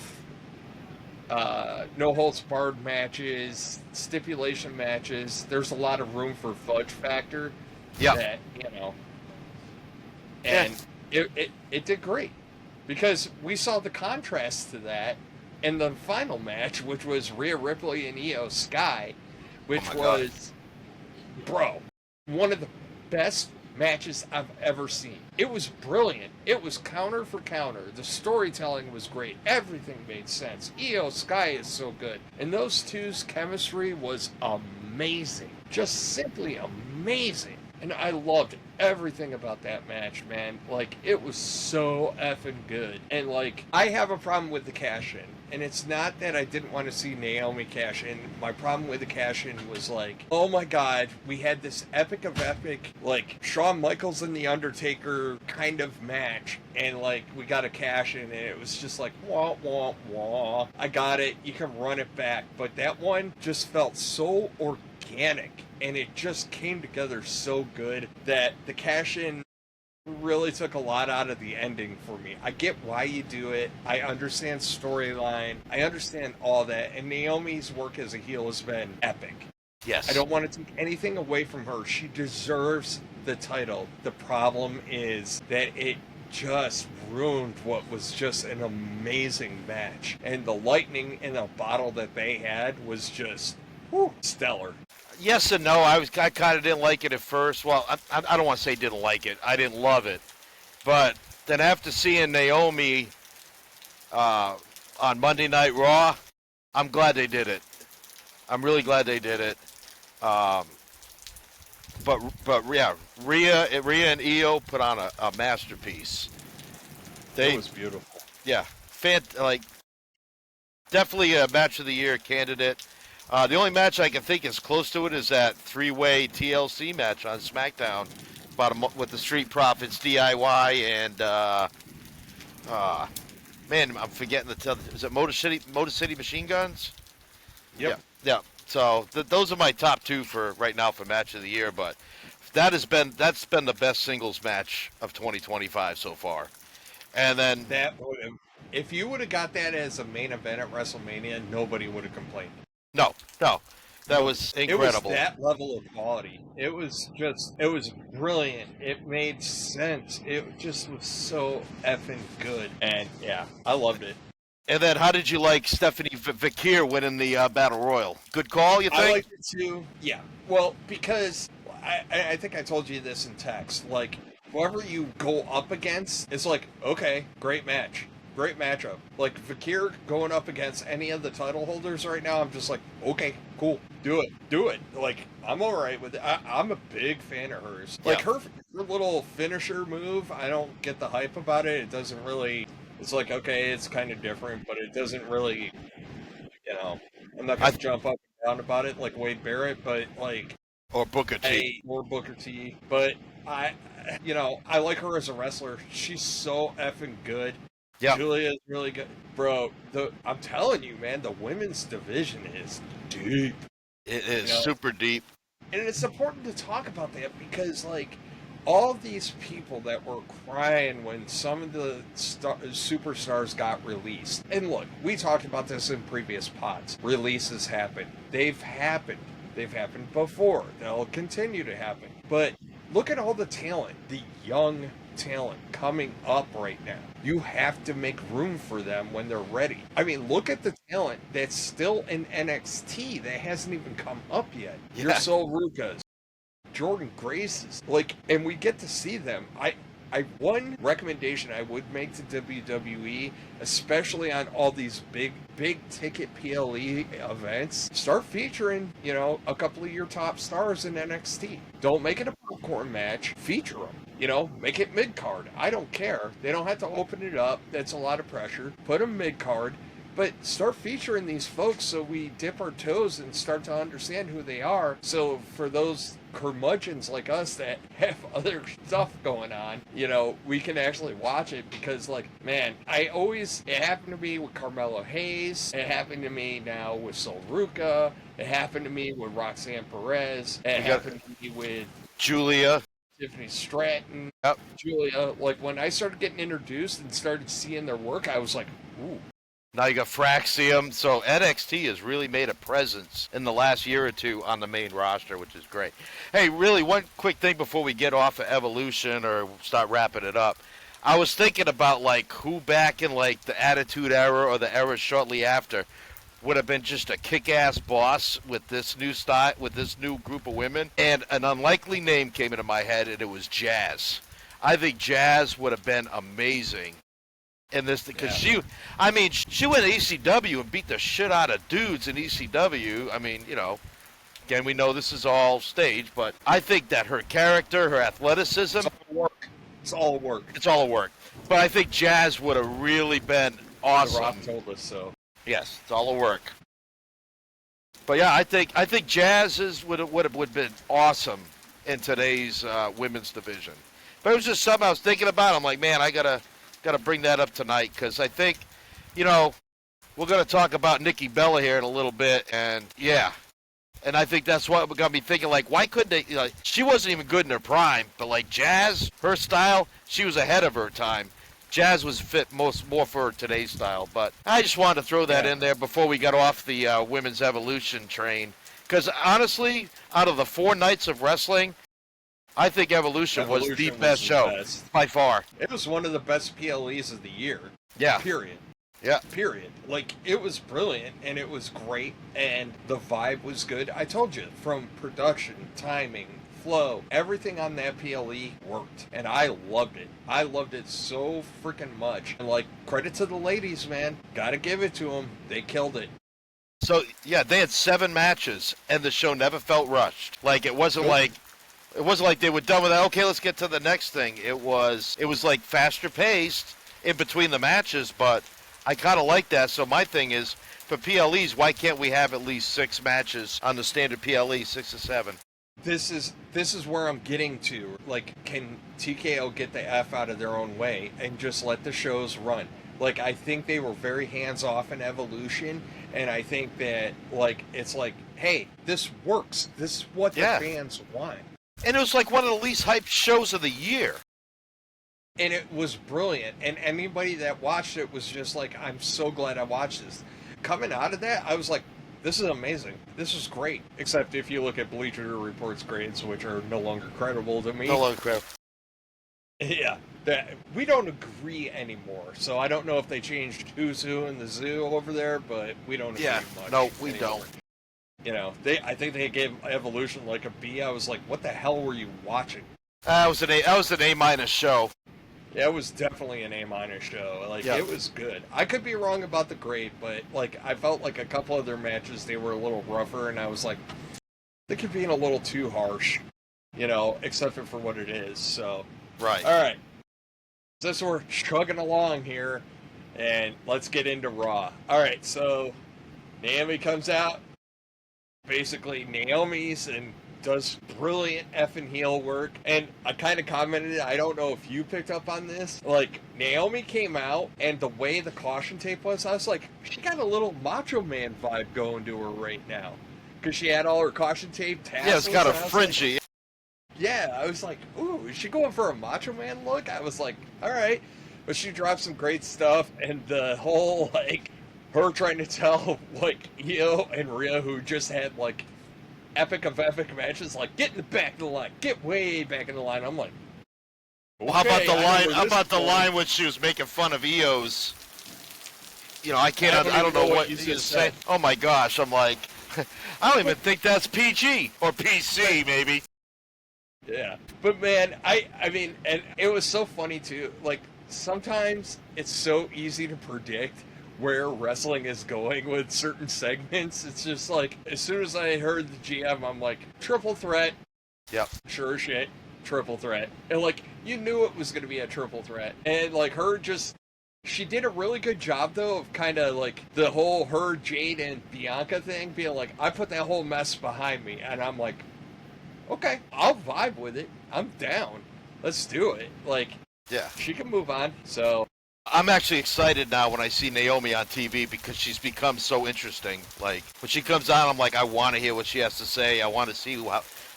no holds barred matches, stipulation matches, there's a lot of room for fudge factor. Yeah. That, and it did great, because we saw the contrast to that in the final match, which was Rhea Ripley and Io Sky, which was, one of the best matches I've ever seen. It was brilliant. It was counter for counter. The storytelling was great. Everything made sense. Io Sky is so good. And those two's chemistry was amazing. Just simply amazing. And I loved everything about that match, man. Like, it was so effing good. And, like, I have a problem with the cash-in. and it's not that I didn't want to see Naomi cash in. My problem with the cash in was like, oh my god, we had this epic of epic, like Shawn Michaels and The Undertaker kind of match, and like we got a cash in, and it was just like, wah, wah, wah. I got it, you can run it back. But that one just felt so organic, and it just came together so good that the cash in really took a lot out of the ending for me. I get why you do it. I understand storyline. I understand all that. And Naomi's work as a heel has been epic. Yes. I don't want to take anything away from her. She deserves the title. The problem is that it just ruined what was just an amazing match. And the lightning in a bottle that they had was just stellar. Yes and no. I kind of didn't like it at first. Well, I don't want to say didn't like it. I didn't love it. But then after seeing Naomi on Monday Night Raw, I'm glad they did it. I'm really glad they did it. But yeah, Rhea and Io put on a masterpiece. It was beautiful. Yeah, definitely a match of the year candidate. The only match I can think is close to it is that three-way TLC match on SmackDown with the Street Profits, DIY, and man, I'm forgetting the title. Is it Motor City Machine Guns? Yep. Yeah. So those are my top two for right now for match of the year. But that's been the best singles match of 2025 so far. And then if you would have got that as a main event at WrestleMania, nobody would have complained. No, that was incredible. It was that level of quality. It was brilliant. It made sense. It just was so effing good. And yeah, I loved it. And then how did you like Stephanie Vakir winning the Battle Royal? Good call, you think? I liked it too. Yeah. Well, because I think I told you this in text. Like, whoever you go up against, it's like, okay, great match. Great matchup. Like, Vakir going up against any of the title holders right now, I'm just like, okay, cool. Do it. Like, I'm all right with it. I'm a big fan of hers. Like, Yeah. her little finisher move, I don't get the hype about it. It doesn't really... It's like, okay, it's kind of different, but it doesn't really, I'm not going to jump up and down about it like Wade Barrett, but like... Or Booker T. Or Booker T. But I like her as a wrestler. She's so effing good. Yeah. Julia's really good. Bro, I'm telling you, man, the women's division is deep. It is super deep. And it's important to talk about that because, like, all these people that were crying when some of the superstars got released. And look, we talked about this in previous pods. Releases happen. They've happened. They've happened before. They'll continue to happen. But look at all the talent, the young talent coming up right now. You have to make room for them when they're ready. I mean, look at the talent that's still in NXT that hasn't even come up yet. Yeah. Your Sol Rucas, Jordan Grace's, like, and we get to see them. One recommendation I would make to WWE, especially on all these big ticket PLE events, start featuring, a couple of your top stars in NXT. Don't make it a popcorn match. Feature them. Make it mid-card. I don't care. They don't have to open it up. That's a lot of pressure. Put them mid-card. But start featuring these folks so we dip our toes and start to understand who they are. So for those curmudgeons like us that have other stuff going on, we can actually watch it because, like, man, it happened to me with Carmelo Hayes. It happened to me now with Sol Ruca. It happened to me with Roxanne Perez. It happened to me with Julia. Tiffany Stratton. Yep. Julia. Like, when I started getting introduced and started seeing their work, I was like, ooh. Now you got Fraxium. So NXT has really made a presence in the last year or two on the main roster, which is great. Hey, really, one quick thing before we get off of Evolution or start wrapping it up. I was thinking about, like, who back in, like, the Attitude Era or the era shortly after would have been just a kick-ass boss with this new style, with this new group of women. And an unlikely name came into my head, and it was Jazz. I think Jazz would have been amazing in this, because she went to ECW and beat the shit out of dudes in ECW. I mean, again, we know this is all staged, but I think that her character, her athleticism, It's all work. But I think Jazz would have really been awesome. The Rock told us so. Yes, it's all the work. But yeah, I think Jazz would have been awesome in today's women's division. But it was just something I was thinking about. I'm like, man, I gotta bring that up tonight because I think, you know, we're gonna talk about Nikki Bella here in a little bit, and yeah, and I think that's what we're gonna be thinking. Like, why couldn't they? You know, she wasn't even good in her prime, but like Jazz, her style, she was ahead of her time. Jazz was fit more for today's style, but I just wanted to throw that in there before we got off the women's Evolution train. Because honestly, out of the 4 nights of wrestling, I think Evolution was the best show by far. It was one of the best PLEs of the year. Yeah. Period. Yeah. Period. Like, it was brilliant, and it was great, and the vibe was good. I told you, from production, timing, flow, everything on that PLE worked, and I loved it. I loved it so freaking much. And, like, credit to the ladies, man. Gotta give it to them. They killed it. So, yeah, they had 7 matches, and the show never felt rushed. Like, it wasn't like they were done with that. Okay, let's get to the next thing. It was like faster paced in between the matches, but I kind of like that. So my thing is, for PLEs, why can't we have at least 6 matches on the standard PLE, 6 or 7? This is where I'm getting to. Like, can TKO get the F out of their own way and just let the shows run? Like, I think they were very hands-off in Evolution, and I think that, like, it's like, hey, this works. This is what the fans want. And it was like one of the least hyped shows of the year. And it was brilliant. And anybody that watched it was just like, I'm so glad I watched this. Coming out of that, I was like, this is amazing. This is great. Except if you look at Bleacher Report's grades, which are no longer credible to me. No longer credible. Yeah. We don't agree anymore. So I don't know if they changed who's who in the zoo over there, but we don't agree much. No, we anymore. don't. You know, I think they gave Evolution like a B. I was like, what the hell were you watching? That was an A- show. Yeah, it was definitely an A- show. Like, It was good. I could be wrong about the grade, but, like, I felt like a couple of their matches, they were a little rougher, and I was like, they could be a little too harsh, you know, except for what it is, so. Right. All right. Since we're chugging along here, and let's get into Raw. All right, so Naomi comes out. Basically, Naomi's and does brilliant effing heel work. And I kind of commented, I don't know if you picked up on this. Like, Naomi came out, and the way the caution tape was, I was like, she got a little Macho Man vibe going to her right now. Because she had all her caution tape tassels. Yeah, it's got a fringy. Like, yeah, I was like, ooh, is she going for a Macho Man look? I was like, all right. But she dropped some great stuff, and the whole, like, her trying to tell, like, Io and Rhea, who just had, like, epic of epic matches, like, get in the back of the line, get way back in the line. I'm like, okay, well, how about the line? How about the line when she was making fun of Io's? You know, I don't know what you say. Oh my gosh, I'm like, I don't even think that's PG or PC maybe. Yeah, but man, I mean, and it was so funny too. Like, sometimes it's so easy to predict where wrestling is going with certain segments. It's just like, as soon as I heard the GM, I'm like, triple threat. Yep. Sure as shit, triple threat. And like, you knew it was going to be a triple threat. And like, she did a really good job though of kind of like the whole her, Jade, and Bianca thing being like, I put that whole mess behind me. And I'm like, okay, I'll vibe with it. I'm down. Let's do it. Like, yeah, she can move on. So I'm actually excited now when I see Naomi on TV because she's become so interesting. Like, when she comes on, I'm like, I want to hear what she has to say. I want to see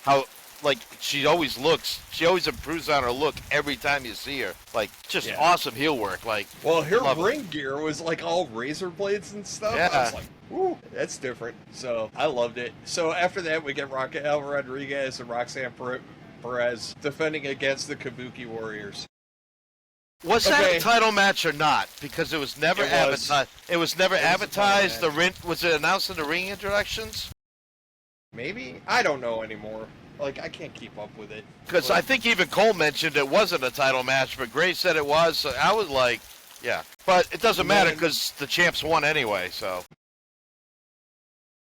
how like, she always improves on her look every time you see her. Like, just awesome heel work. Like, well, her ring gear was like all razor blades and stuff. Yeah. I was like, ooh, that's different. So I loved it. So after that, we get Raquel Rodriguez and Roxanne Perez defending against the Kabuki Warriors. Was that a title match or not? Because it was never advertised. It was never advertised. Was it announced in the ring introductions? Maybe? I don't know anymore. Like, I can't keep up with it. Because I think even Cole mentioned it wasn't a title match, but Gray said it was. So I was like, yeah. But it doesn't matter because the champs won anyway, so.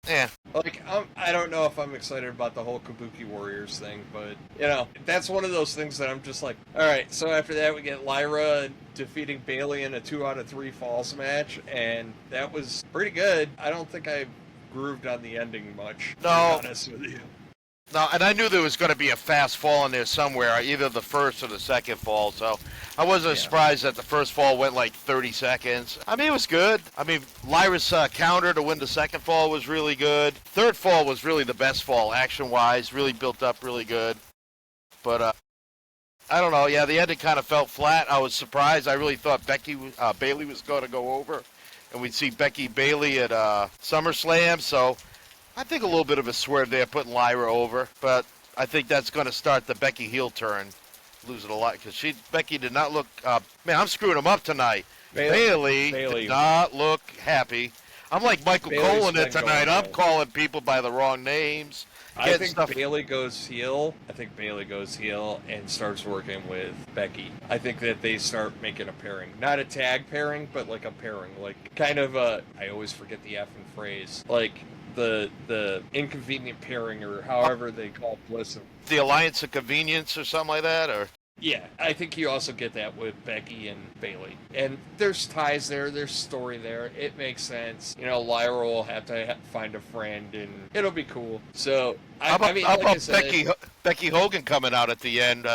Yeah. Like, I don't know if I'm excited about the whole Kabuki Warriors thing, but, you know, that's one of those things that I'm just like, all right, so after that we get Lyra defeating Bayley in a 2 out of 3 falls match, and that was pretty good. I don't think I grooved on the ending much, to be honest with you. No, and I knew there was going to be a fast fall in there somewhere, either the first or the second fall, so I wasn't surprised that the first fall went like 30 seconds. I mean, it was good. I mean, Lyra's counter to win the second fall was really good. Third fall was really the best fall, action-wise, really built up really good. But, I don't know, yeah, the ending kind of felt flat. I was surprised. I really thought Bayley was going to go over, and we'd see Becky Bayley at SummerSlam, so I think a little bit of a swerve there, putting Lyra over, but I think that's going to start the Becky heel turn, losing a lot, because Becky did not look, man, I'm screwing them up tonight. Bayley did not look happy. I'm like Michael Cole in it tonight. I'm calling people by the wrong names. I think Bayley goes heel. I think Bayley goes heel and starts working with Becky. I think that they start making a pairing. Not a tag pairing, but like a pairing. Like kind of a, I always forget the effing phrase. Like the inconvenient pairing, or however they call Bliss. The Alliance of Convenience or something like that, or? Yeah, I think you also get that with Becky and Bayley. And there's ties there, there's story there. It makes sense. You know, Lyra will have to find a friend, and it'll be cool. So, how about Becky Hogan coming out at the end,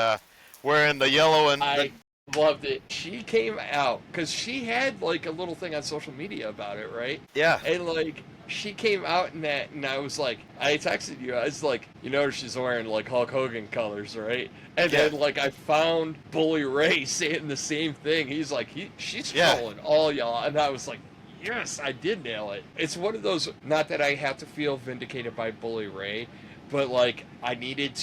wearing the yellow and... I loved it. She came out, because she had, like, a little thing on social media about it, right? Yeah. And, like, she came out in that, and I was like, I texted you, I was like, you know, she's wearing, like, Hulk Hogan colors, right? And then, like, I found Bully Ray saying the same thing. He's like, she's trolling all y'all. And I was like, yes, I did nail it. It's one of those, not that I have to feel vindicated by Bully Ray, but, like, I needed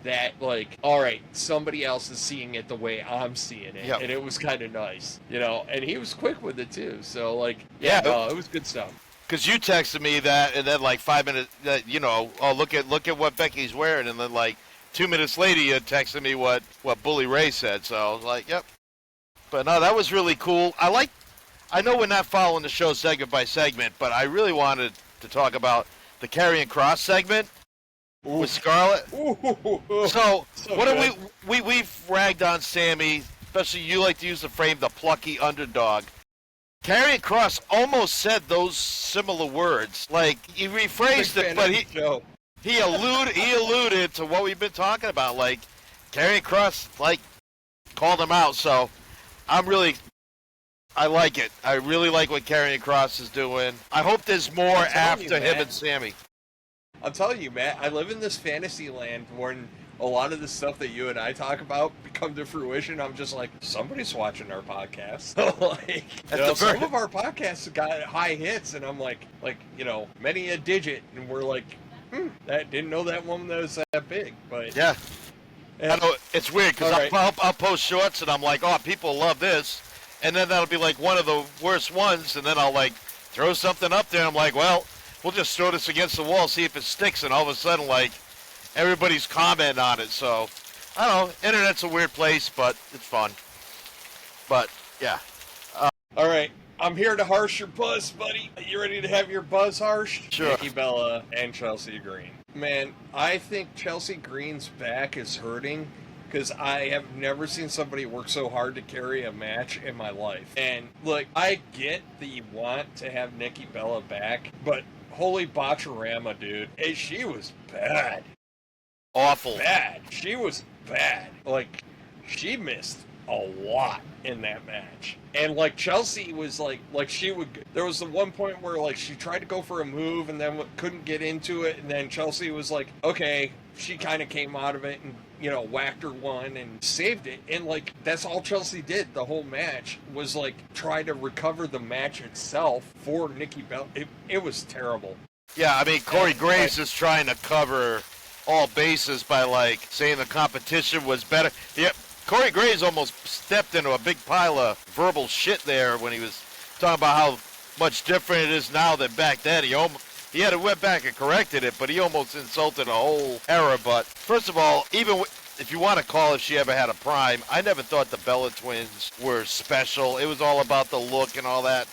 that, like, all right, somebody else is seeing it the way I'm seeing it. Yep. And it was kind of nice, you know? And he was quick with it, too. So, like, it was good stuff. Because you texted me that, and then, like, 5 minutes, you know, oh, look at what Becky's wearing, and then, like, 2 minutes later, you had texted me what Bully Ray said, so I was like, yep. But no, that was really cool. I know we're not following the show segment by segment, but I really wanted to talk about the Karrion Kross segment with Scarlett. So what do we've ragged on Sammy, especially you like to use the frame, the plucky underdog. Karrion Kross almost said those similar words. Like, he rephrased it, but he alluded to what we've been talking about. Like, Karrion Kross, like, called him out. So, I like it. I really like what Karrion Kross is doing. I hope there's more after him and Sammy. I'm telling you, Matt, I live in this fantasy land when a lot of the stuff that you and I talk about come to fruition. I'm just like, somebody's watching our podcast. Like, you know, some of our podcasts got high hits, and I'm like, you know, many a digit, and we're like, didn't know that one was that big. But yeah. I know, it's weird, because I'll post shorts, and I'm like, oh, people love this, and then that'll be like one of the worst ones, and then I'll like throw something up there, and I'm like, well, we'll just throw this against the wall, see if it sticks, and all of a sudden, like, everybody's commenting on it. So, I don't know, internet's a weird place, but it's fun. But, yeah. All right, I'm here to harsh your buzz, buddy. You ready to have your buzz harshed? Sure. Nikki Bella and Chelsea Green. Man, I think Chelsea Green's back is hurting, because I have never seen somebody work so hard to carry a match in my life. And, look, I get that you want to have Nikki Bella back, but holy botcharama, dude. Hey, she was bad. Awful. Bad. She was bad. Like, she missed a lot in that match. And, like, Chelsea was like she would, there was the one point where, like, she tried to go for a move and then couldn't get into it, and then Chelsea was like, okay, she kind of came out of it and, you know, whacked her one and saved it. And, like, that's all Chelsea did the whole match, was, like, try to recover the match itself for Nikki Bella. It was terrible. Yeah, I mean, Corey Graves is trying to cover all bases by, like, saying the competition was better. Yeah, Corey Graves almost stepped into a big pile of verbal shit there when he was talking about how much different it is now than back then. He had to went back and corrected it, but he almost insulted a whole era. But first of all, even if you want to call if she ever had a prime, I never thought the Bella twins were special. It was all about the look and all that.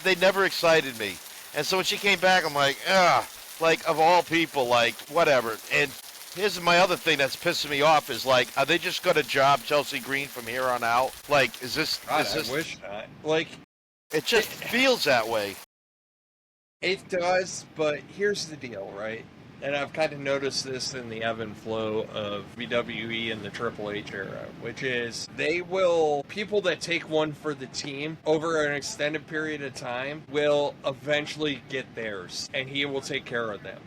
They never excited me. And so when she came back, I'm like, ugh, like, of all people, like, whatever. And here's my other thing that's pissing me off is, like, are they just going to job Chelsea Green from here on out? Like, is this... God, I wish not. Like... It just feels that way. It does, but here's the deal, right? And I've kind of noticed this in the ebb and flow of WWE and the Triple H era, which is people that take one for the team over an extended period of time will eventually get theirs, and he will take care of them.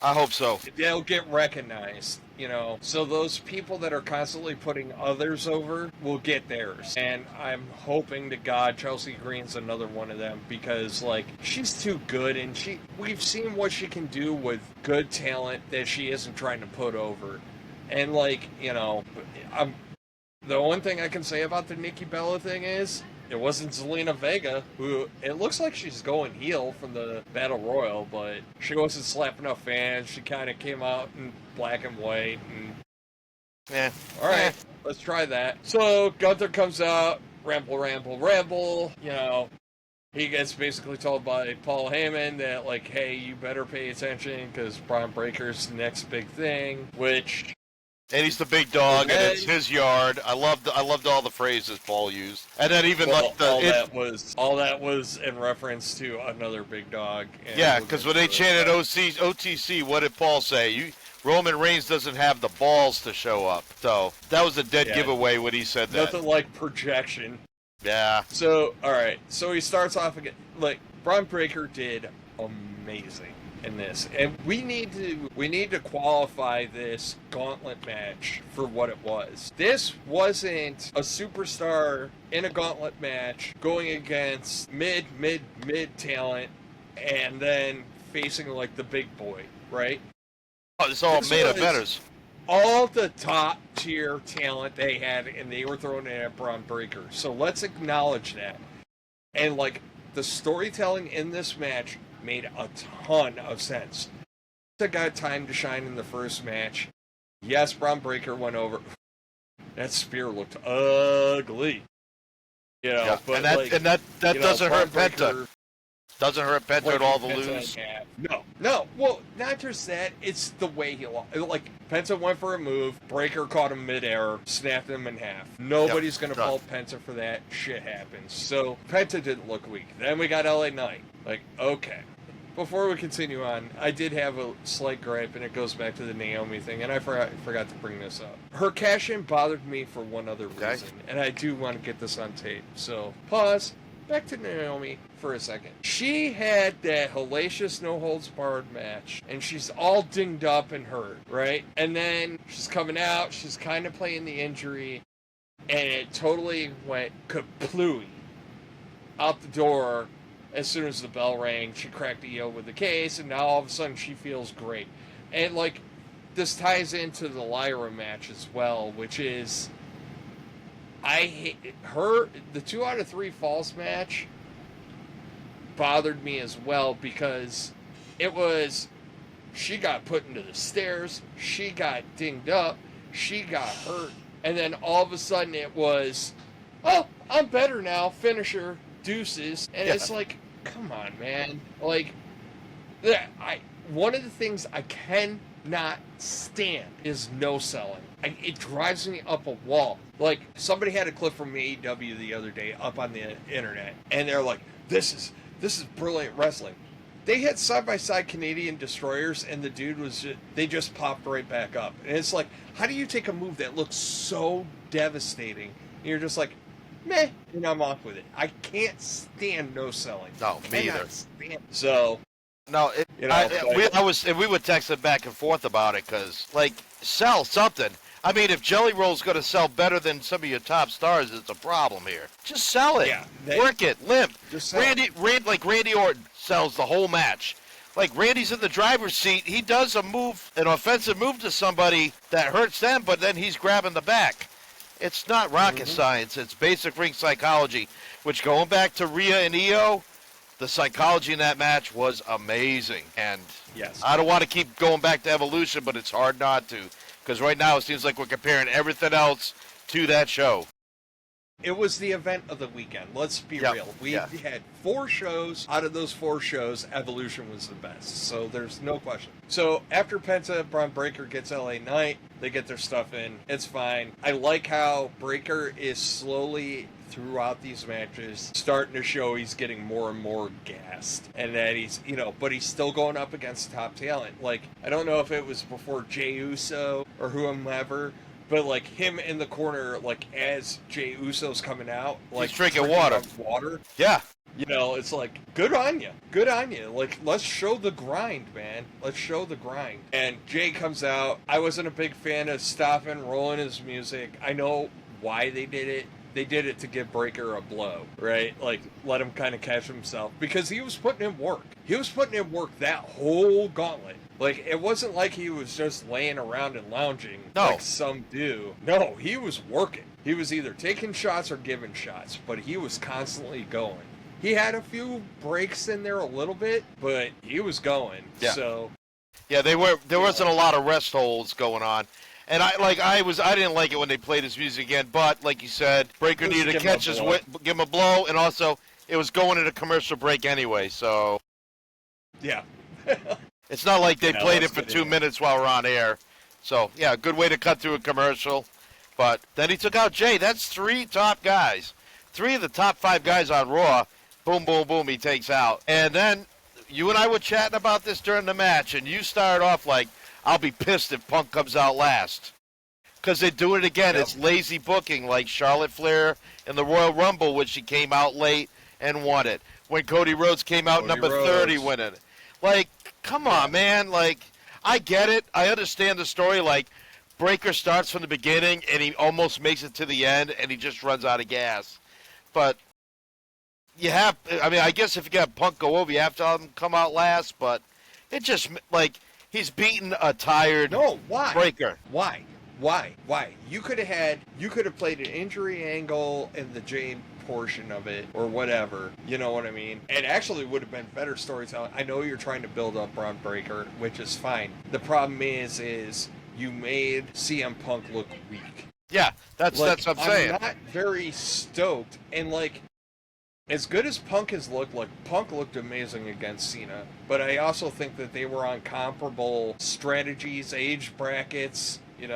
I hope so. They'll get recognized, you know. So those people that are constantly putting others over will get theirs. And I'm hoping to God Chelsea Green's another one of them because, like, she's too good and we've seen what she can do with good talent that she isn't trying to put over. And, like, you know, the one thing I can say about the Nikki Bella thing is it wasn't Zelina Vega, who it looks like she's going heel from the Battle Royal, but she wasn't slapping up fans. She kind of came out in black and white. And... Yeah. All right, let's try that. So Gunther comes out, ramble. You know, he gets basically told by Paul Heyman that, like, hey, you better pay attention because Bron Breaker's the next big thing, which... And he's the big dog, and it's his yard. I loved all the phrases Paul used, and then even all that was in reference to another big dog. Yeah, because when they chanted OTC, what did Paul say? Roman Reigns doesn't have the balls to show up. So that was a dead giveaway when he said that. Nothing like projection. Yeah. So all right, so he starts off again. Like Bron Breaker did amazing in this, and we need to qualify this gauntlet match for what it was. This wasn't a superstar in a gauntlet match going against mid talent and then facing like the big boy, right? Oh, it's all made of betters. All the top tier talent they had, and they were throwing it at Bron Breaker. So let's acknowledge that. And like the storytelling in this match made a ton of sense. It got time to shine in the first match. Yes, Bron Breaker went over. That spear looked ugly. You know, yeah. but that doesn't hurt Penta. Doesn't hurt Penta at all to lose. No. Well, not just that. It's the way he lost. Like, Penta went for a move. Breaker caught him midair, snapped him in half. Nobody's going to fault Penta for that. Shit happens. So, Penta didn't look weak. Then we got LA Knight. Like, okay. Before we continue on, I did have a slight gripe, and it goes back to the Naomi thing, and I forgot to bring this up. Her cash-in bothered me for one other reason, and I do want to get this on tape. So, pause. Back to Naomi for a second. She had that hellacious no-holds-barred match, and she's all dinged up and hurt, right? And then she's coming out, she's kind of playing the injury, and it totally went kaplooey out the door. As soon as the bell rang, she cracked Io with the case, and now all of a sudden she feels great. And, like, this ties into the Lyra match as well, which is... I hate her. The 2 out of 3 falls match bothered me as well because it was... She got put into the stairs, she got dinged up, she got hurt, and then all of a sudden it was, oh, I'm better now, finisher, deuces, and it's like... Come on, man. Like, one of the things I cannot stand is no selling. It drives me up a wall. Like, somebody had a clip from AEW the other day up on the internet, and they're like, this is brilliant wrestling. They had side-by-side Canadian destroyers, and the dude they just popped right back up. And it's like, how do you take a move that looks so devastating, and you're just like, meh, and I'm off with it. I can't stand no selling. No, me either. So, no, we were texting back and forth about it because, like, sell something. I mean, if Jelly Roll's going to sell better than some of your top stars, it's a problem here. Just sell it. Yeah, work it. Limp. Randy Orton sells the whole match. Like, Randy's in the driver's seat. He does an offensive move to somebody that hurts them, but then he's grabbing the back. It's not rocket science. It's basic ring psychology, which, going back to Rhea and Io, the psychology in that match was amazing. And yes, I don't want to keep going back to Evolution, but it's hard not to, because right now it seems like we're comparing everything else to that show. It was the event of the weekend. Let's be real. We had 4 shows. Out of those 4 shows, Evolution was the best. So there's no question. So after Penta, Bron Breaker gets LA Knight. They get their stuff in. It's fine. I like how Breaker is slowly, throughout these matches, starting to show he's getting more and more gassed. And that he's, but he's still going up against top talent. Like, I don't know if it was before Jey Uso or whomever, but, like, him in the corner, like, as Jey Uso's coming out, like, he's drinking water. Yeah. It's like, good on you. Good on you. Like, let's show the grind, man. Let's show the grind. And Jey comes out. I wasn't a big fan of stopping, rolling his music. I know why they did it. They did it to give Breaker a blow, right? Like, let him kind of catch himself. Because he was putting in work. He was putting in work that whole gauntlet. Like, it wasn't like he was just laying around and lounging like some do. No, he was working. He was either taking shots or giving shots, but he was constantly going. He had a few breaks in there a little bit, but he was going. Yeah. So, yeah, there wasn't a lot of rest holds going on. And I didn't like it when they played his music again, but like you said, Breaker needed to catch his give him a blow, and also it was going into commercial break anyway, so yeah. It's not like they played it for 2 minutes while we're on air. So, yeah, good way to cut through a commercial. But then he took out Jey. That's 3 top guys. 3 of the top 5 guys on Raw. Boom, boom, boom, he takes out. And then you and I were chatting about this during the match, and you started off like, I'll be pissed if Punk comes out last. Because they're doing it again. Yep. It's lazy booking, like Charlotte Flair in the Royal Rumble, when she came out late and won it. When Cody Rhodes came out number 30 winning it. Like, come on, man. Like, I get it. I understand the story. Like, Breaker starts from the beginning, and he almost makes it to the end, and he just runs out of gas. But I guess if you got Punk go over, you have to have him come out last, but it just, like, he's beating a tired Breaker. Why? You could have played an injury angle in the Jey portion of it or whatever, you know what I mean? It actually would have been better storytelling. I know you're trying to build up Bron Breaker, which is fine. The problem is you made CM Punk look weak. Yeah, that's what I'm saying. I'm not very stoked, and like, as good as Punk has looked, like, Punk looked amazing against Cena, but I also think that they were on comparable strategies, age brackets, kind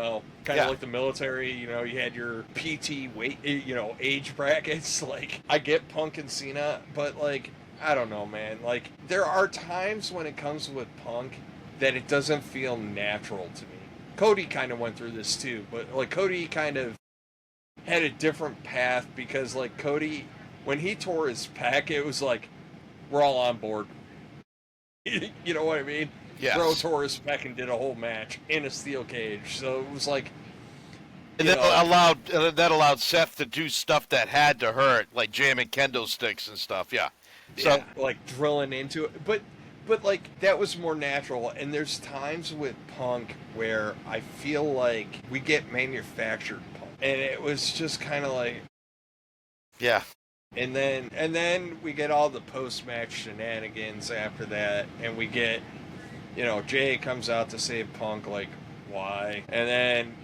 of like the military, you had your PT weight, age brackets. Like, I get Punk and Cena, but, like, I don't know, man. Like, there are times when it comes with Punk that it doesn't feel natural to me. Cody kind of went through this too, but, like, Cody kind of had a different path because, like, Cody, when he tore his pec, it was like, we're all on board. You know what I mean? Yes. Bro tore his pec and did a whole match in a steel cage. So it was like... And that allowed Seth to do stuff that had to hurt, like jamming kendo sticks and stuff, yeah. So, like drilling into it. But like, that was more natural. And there's times with Punk where I feel like we get manufactured Punk. And it was just kind of like... Yeah. And then we get all the post-match shenanigans after that, and we get, Jey comes out to save Punk, like, why? And then,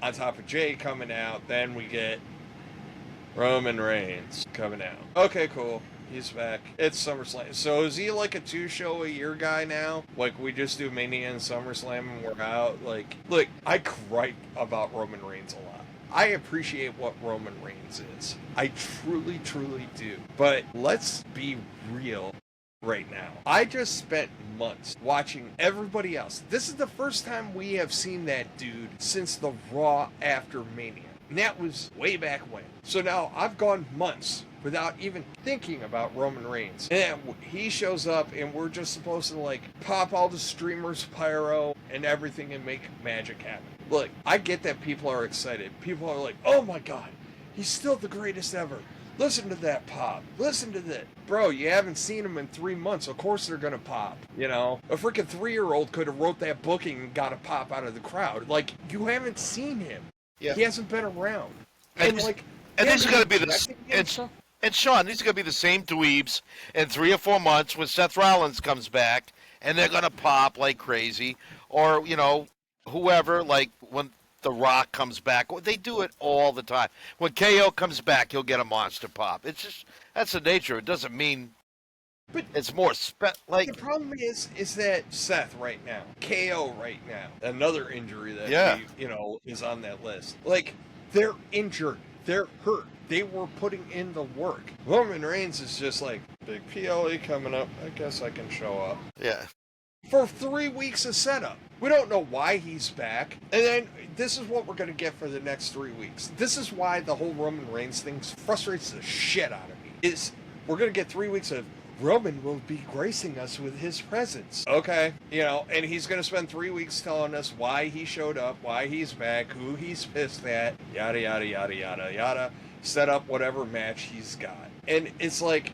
on top of Jey coming out, then we get Roman Reigns coming out. Okay, cool. He's back. It's SummerSlam. So is he like a 2-show-a-year guy now? Like, we just do Mania and SummerSlam and we're out? Like, look, I gripe about Roman Reigns a lot. I appreciate what Roman Reigns is. I truly, truly do. But let's be real right now. I just spent months watching everybody else. This is the first time we have seen that dude since the Raw after Mania. And that was way back when. So now I've gone months without even thinking about Roman Reigns. And he shows up and we're just supposed to, like, pop all the streamers, pyro, and everything and make magic happen. Look, I get that people are excited. People are like, oh my god, he's still the greatest ever. Listen to that pop. Listen to that. Bro, you haven't seen him in 3 months. Of course they're gonna pop, A freaking 3-year-old could have wrote that booking and got a pop out of the crowd. Like, you haven't seen him. Yeah. He hasn't been around. And this is gonna be and Sean, these are gonna be the same dweebs in 3 or 4 months when Seth Rollins comes back, and they're gonna pop like crazy, or whoever, like when The Rock comes back. They do it all the time. When KO comes back, he'll get a monster pop. It's just, that's the nature. It doesn't mean But it's more the problem is that Seth right now, KO right now, another injury that is on that list. Like, they're injured, they're hurt, they were putting in the work. Roman Reigns is just like, big PLE coming up, I guess I can show up. Yeah. For 3 weeks of setup. We don't know why he's back. And then this is what we're going to get for the next 3 weeks. This is why the whole Roman Reigns thing frustrates the shit out of me. We're going to get 3 weeks of Roman will be gracing us with his presence. Okay. And he's going to spend 3 weeks telling us why he showed up, why he's back, who he's pissed at, yada, yada, yada, yada, yada. Set up whatever match he's got. And it's like,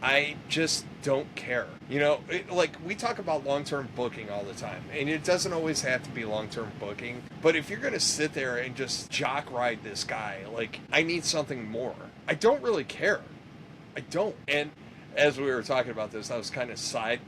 I just don't care. We talk about long-term booking all the time, and it doesn't always have to be long-term booking. But if you're going to sit there and just jock ride this guy, I need something more. I don't really care. I don't. And as we were talking about this, I was kind of side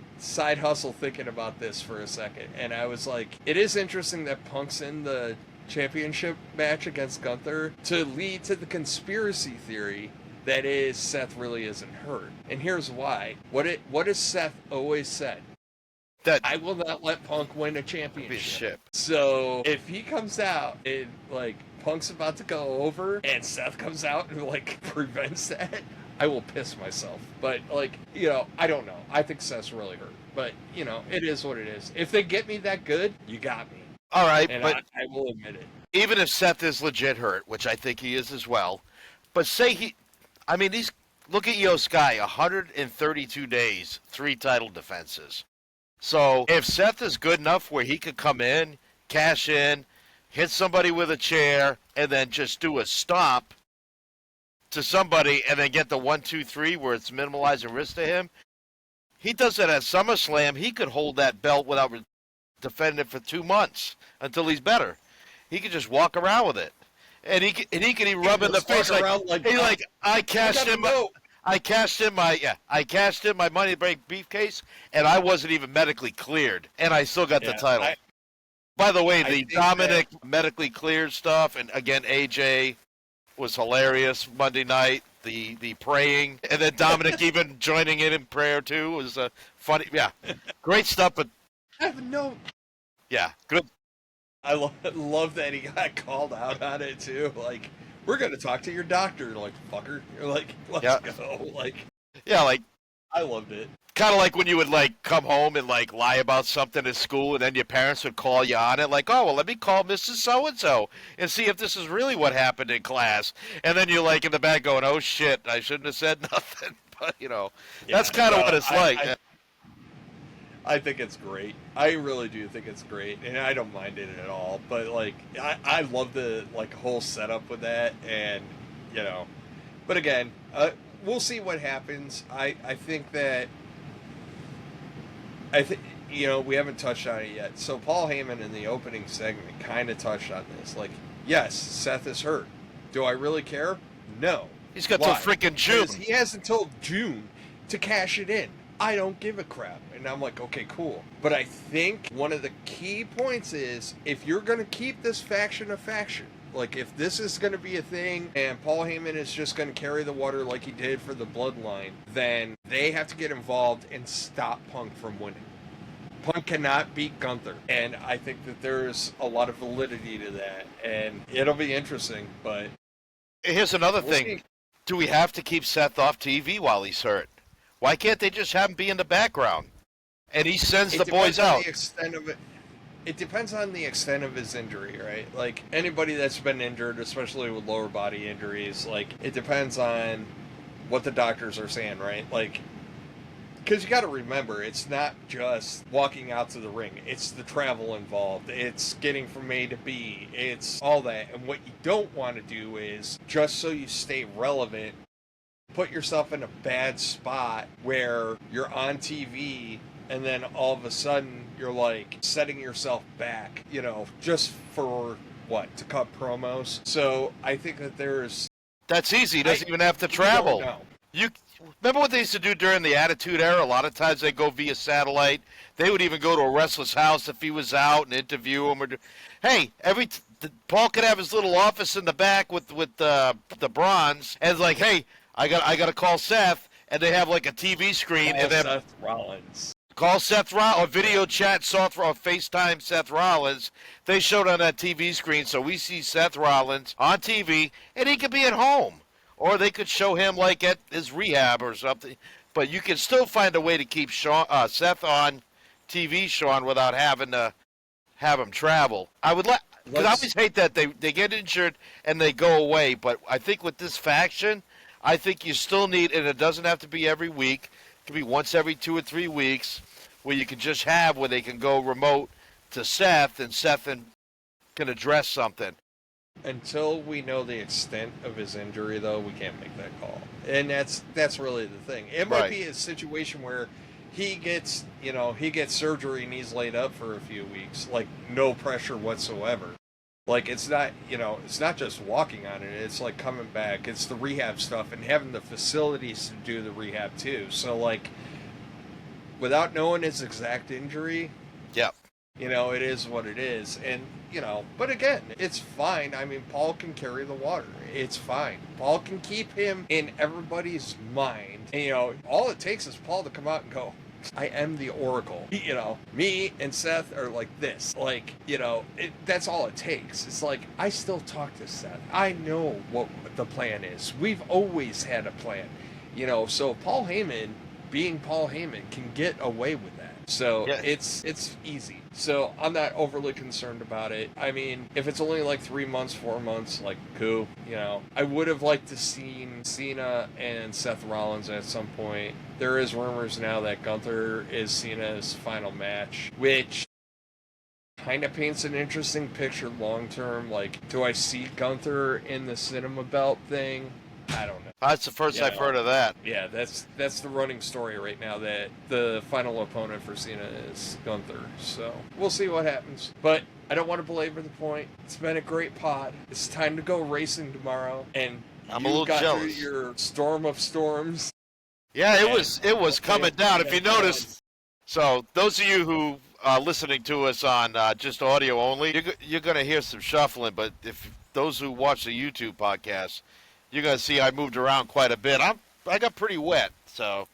hustle thinking about this for a second, and I was like, it is interesting that Punk's in the championship match against Gunther to lead to the conspiracy theory that is, Seth really isn't hurt. And here's why. What has Seth always said? That I will not let Punk win a championship. So if he comes out and Punk's about to go over and Seth comes out and prevents that, I will piss myself. But I don't know. I think Seth's really hurt. But it is what it is. If they get me that good, you got me. All right, and but I will admit it. Even if Seth is legit hurt, which I think he is as well, but say look at Io Sky, 132 days, 3 title defenses. So if Seth is good enough where he could come in, cash in, hit somebody with a chair, and then just do a stomp to somebody and then get the 1, 2, 3 where it's minimalizing risk to him, he does it at SummerSlam, he could hold that belt without defending it for 2 months until he's better. He could just walk around with it. And he can rub in the face I cashed in my Money in the Bank briefcase, and I wasn't even medically cleared, and I still got the title. By the way, the Dominic medically cleared stuff, and again AJ was hilarious Monday night. The praying, and then Dominic even joining in prayer too was funny. Yeah, great stuff. But I have no. Yeah, good. I love that he got called out on it too. We're gonna talk to your doctor, fucker. Let's go. I loved it. Kind of like when you would come home and lie about something at school, and then your parents would call you on it. Oh, well, let me call Mrs. So and so and see if this is really what happened in class. And then you're in the back going, "Oh shit, I shouldn't have said nothing." But that's kind of what it's like. I think it's great. I really do think it's great, and I don't mind it at all. But I love the whole setup with that, and But again, we'll see what happens. I think that we haven't touched on it yet. So Paul Heyman in the opening segment kind of touched on this. Yes, Seth is hurt. Do I really care? No. He's got till freaking June. Because he has until June to cash it in. I don't give a crap. And I'm like, okay, cool. But I think one of the key points is, if you're going to keep this faction a faction, if this is going to be a thing and Paul Heyman is just going to carry the water like he did for the Bloodline, then they have to get involved and stop Punk from winning. Punk cannot beat Gunther. And I think that there's a lot of validity to that. And it'll be interesting, but... Here's another thing. Do we have to keep Seth off TV while he's hurt? Why can't they just have him be in the background? And he sends the boys out. It depends on the extent of his injury, right? Anybody that's been injured, especially with lower body injuries, it depends on what the doctors are saying, right? Because you got to remember, it's not just walking out to the ring. It's the travel involved. It's getting from A to B. It's all that. And what you don't want to do is, just so you stay relevant, put yourself in a bad spot where you're on TV and then all of a sudden you're setting yourself back, just for what? To cut promos. So I think that there's... That's easy. He doesn't even have to travel. Remember what they used to do during the Attitude Era? A lot of times they go via satellite. They would even go to a wrestler's house if he was out and interview him. Hey, Paul could have his little office in the back with the bronze, and it's like, hey, I got to call Seth, and they have like a TV screen, and then Seth Rollins. Call Seth Rollins or video chat software or FaceTime Seth Rollins. They showed on that TV screen, so we see Seth Rollins on TV, and he could be at home. Or they could show him like at his rehab or something. But you can still find a way to keep Seth on TV, Sean, without having to have him travel. I would because I always hate that they get injured and they go away. But I think with this faction, I think you still need, and it doesn't have to be every week. It can be once every 2 or 3 weeks, where you can just have where they can go remote to Seth, and Seth can address something. Until we know the extent of his injury, though, we can't make that call. And that's really the thing. It might be a situation where he gets surgery and he's laid up for a few weeks, like no pressure whatsoever. Like it's not just walking on it. It's like coming back. It's the rehab stuff and having the facilities to do the rehab too. So like, without knowing his exact injury, it is what it is. And, but again, it's fine. I mean, Paul can carry the water. It's fine. Paul can keep him in everybody's mind. And, all it takes is Paul to come out and go, I am the Oracle. Me and Seth are like this. Like, that's all it takes. It's like, I still talk to Seth. I know what the plan is. We've always had a plan. So Paul Heyman, being Paul Heyman, can get away with that. So it's easy. So I'm not overly concerned about it. I mean, if it's only like 3 months, 4 months, like cool. I would have liked to seen Cena and Seth Rollins at some point. There is rumors now that Gunther is Cena's final match, which kind of paints an interesting picture long term. Like, do I see Gunther in the cinema belt thing? I don't know. That's the first I've heard of that. Yeah, that's the running story right now, that the final opponent for Cena is Gunther. So we'll see what happens. But I don't want to belabor the point. It's been a great pod. It's time to go racing tomorrow, and I'm a little jealous. Through your storm of storms. Yeah, it was coming down. If you notice, so those of you who are listening to us on just audio only, you're going to hear some shuffling. But if those who watch the YouTube podcast, you're going to see I moved around quite a bit. I got pretty wet, so.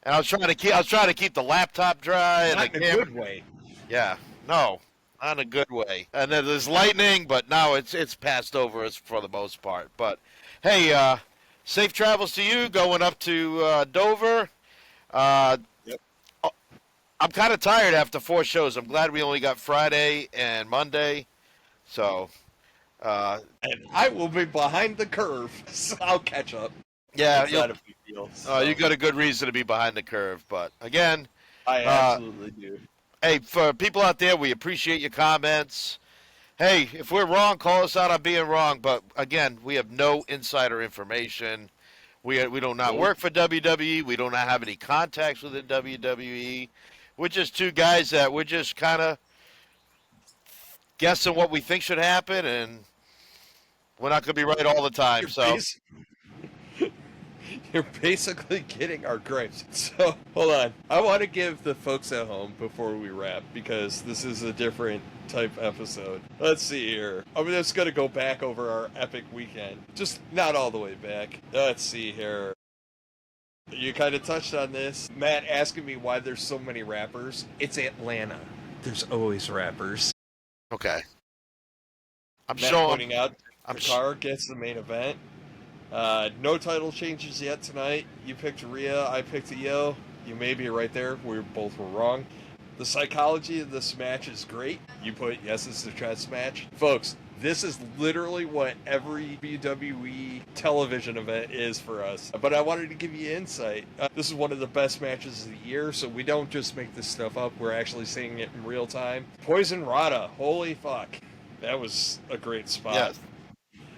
And I was trying to keep the laptop dry. Not in a good way. Yeah, no, not in a good way. And then there's lightning, but now it's passed over us for the most part. But hey, safe travels to you going up to Dover. Yep. I'm kind of tired after 4 shows. I'm glad we only got Friday and Monday, so. And I will be behind the curve, so I'll catch up. Yeah, not a big deal. So. You got a good reason to be behind the curve, but again, I absolutely do. Hey, for people out there, we appreciate your comments. Hey, if we're wrong, call us out on being wrong. But again, we have no insider information. We do not work for WWE. We do not have any contacts with the WWE. We're just two guys that we're just kind of guessing what we think should happen, and we're not going to be right all the time. You're basically getting our gripes. So, hold on. I want to give the folks at home, before we wrap, because this is a different type episode. Let's see here. I'm just going to go back over our epic weekend. Just not all the way back. Let's see here. You kind of touched on this. Matt asking me why there's so many rappers. It's Atlanta. There's always rappers. Okay. Matt pointing out the car gets the main event. No title changes yet tonight. You picked Rhea, I picked Io. You may be right there. We both were wrong. The psychology of this match is great. You put, yes, it's a chess match. Folks, this is literally what every WWE television event is for us. But I wanted to give you insight. This is one of the best matches of the year, so we don't just make this stuff up. We're actually seeing it in real time. Poison Rada, holy fuck. That was a great spot. Yes.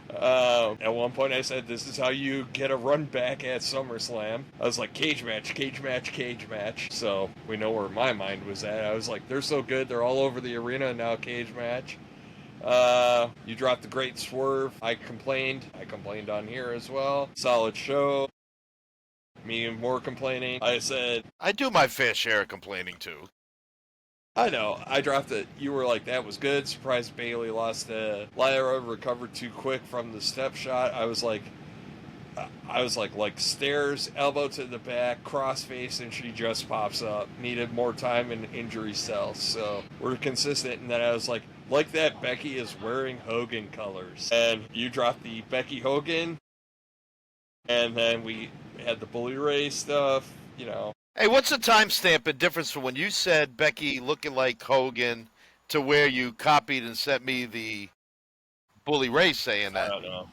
At one point I said, this is how you get a run back at SummerSlam. I was like, cage match, cage match, cage match. So we know where my mind was at. I was like, they're so good, they're all over the arena, now cage match. You dropped the great swerve. I complained on here as well. Solid show. me more complaining. I said, I do my fair share of complaining too. I know, I dropped it. You were like, that was good. Surprised Bailey lost Lyra, recovered too quick from the step shot. I was like, stairs, elbow to the back, crossface, and she just pops up. Needed more time in injury cells, so we're consistent. And then I was like that Becky is wearing Hogan colors. And you dropped the Becky Hogan, and then we had the Bully Ray stuff, you know. Hey, what's the timestamp and difference from when you said Becky looking like Hogan to where you copied and sent me the Bully Ray saying that? I don't know.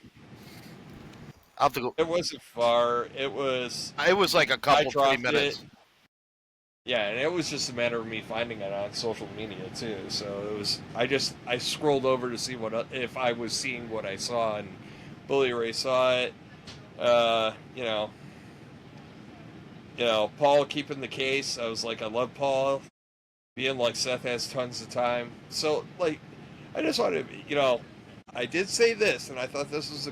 I'll have to go. It wasn't far. It was like a couple, 3 minutes. It. Yeah, and it was just a matter of me finding it on social media too. So it was. I scrolled over to see if I was seeing what I saw, and Bully Ray saw it. Paul keeping the case. I was like, I love Paul. Being like Seth has tons of time. So like, I just wanted to, I did say this, and I think this is a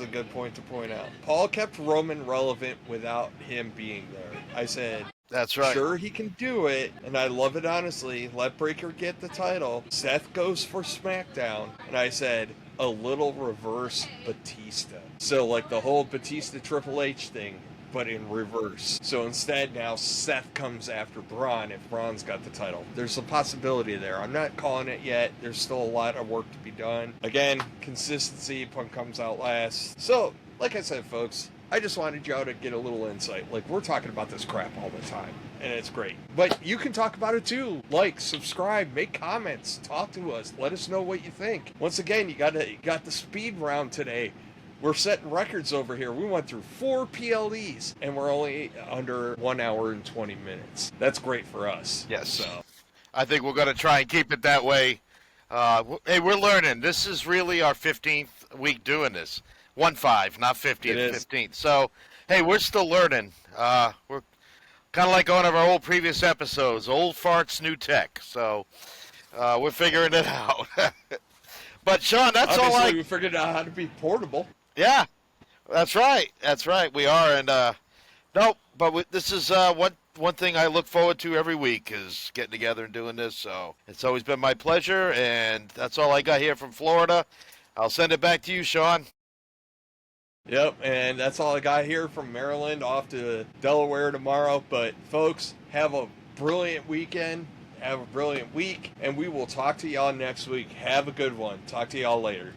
good point to point out. Paul kept Roman relevant without him being there. I said, that's right. Sure, he can do it, and I love it honestly. Let Breaker get the title. Seth goes for SmackDown, and I said, a little reverse Batista. So like the whole Batista Triple H thing, but in reverse. So instead now Seth comes after Braun if Braun's got the title. There's a possibility there. I'm not calling it yet. There's still a lot of work to be done. Again, consistency, Punk comes out last. So, like I said, folks, I just wanted y'all to get a little insight. Like, we're talking about this crap all the time, and it's great. But you can talk about it too. Like, subscribe, make comments, talk to us, let us know what you think. Once again, you got the speed round today. We're setting records over here. We went through 4 PLEs, and we're only under 1 hour and 20 minutes. That's great for us. Yes. So I think we're going to try and keep it that way. Hey, we're learning. This is really our 15th week doing this. 1-5, not 50th, 15th. So, hey, we're still learning. We're kind of like one of our old previous episodes, old farts, new tech. So, we're figuring it out. But, Sean, that's obviously, all we figured out how to be portable. Yeah, that's right. That's right. We are. And, this is one thing I look forward to every week is getting together and doing this. So it's always been my pleasure. And that's all I got here from Florida. I'll send it back to you, Sean. Yep, and that's all I got here from Maryland, off to Delaware tomorrow. But, folks, have a brilliant weekend. Have a brilliant week. And we will talk to y'all next week. Have a good one. Talk to y'all later.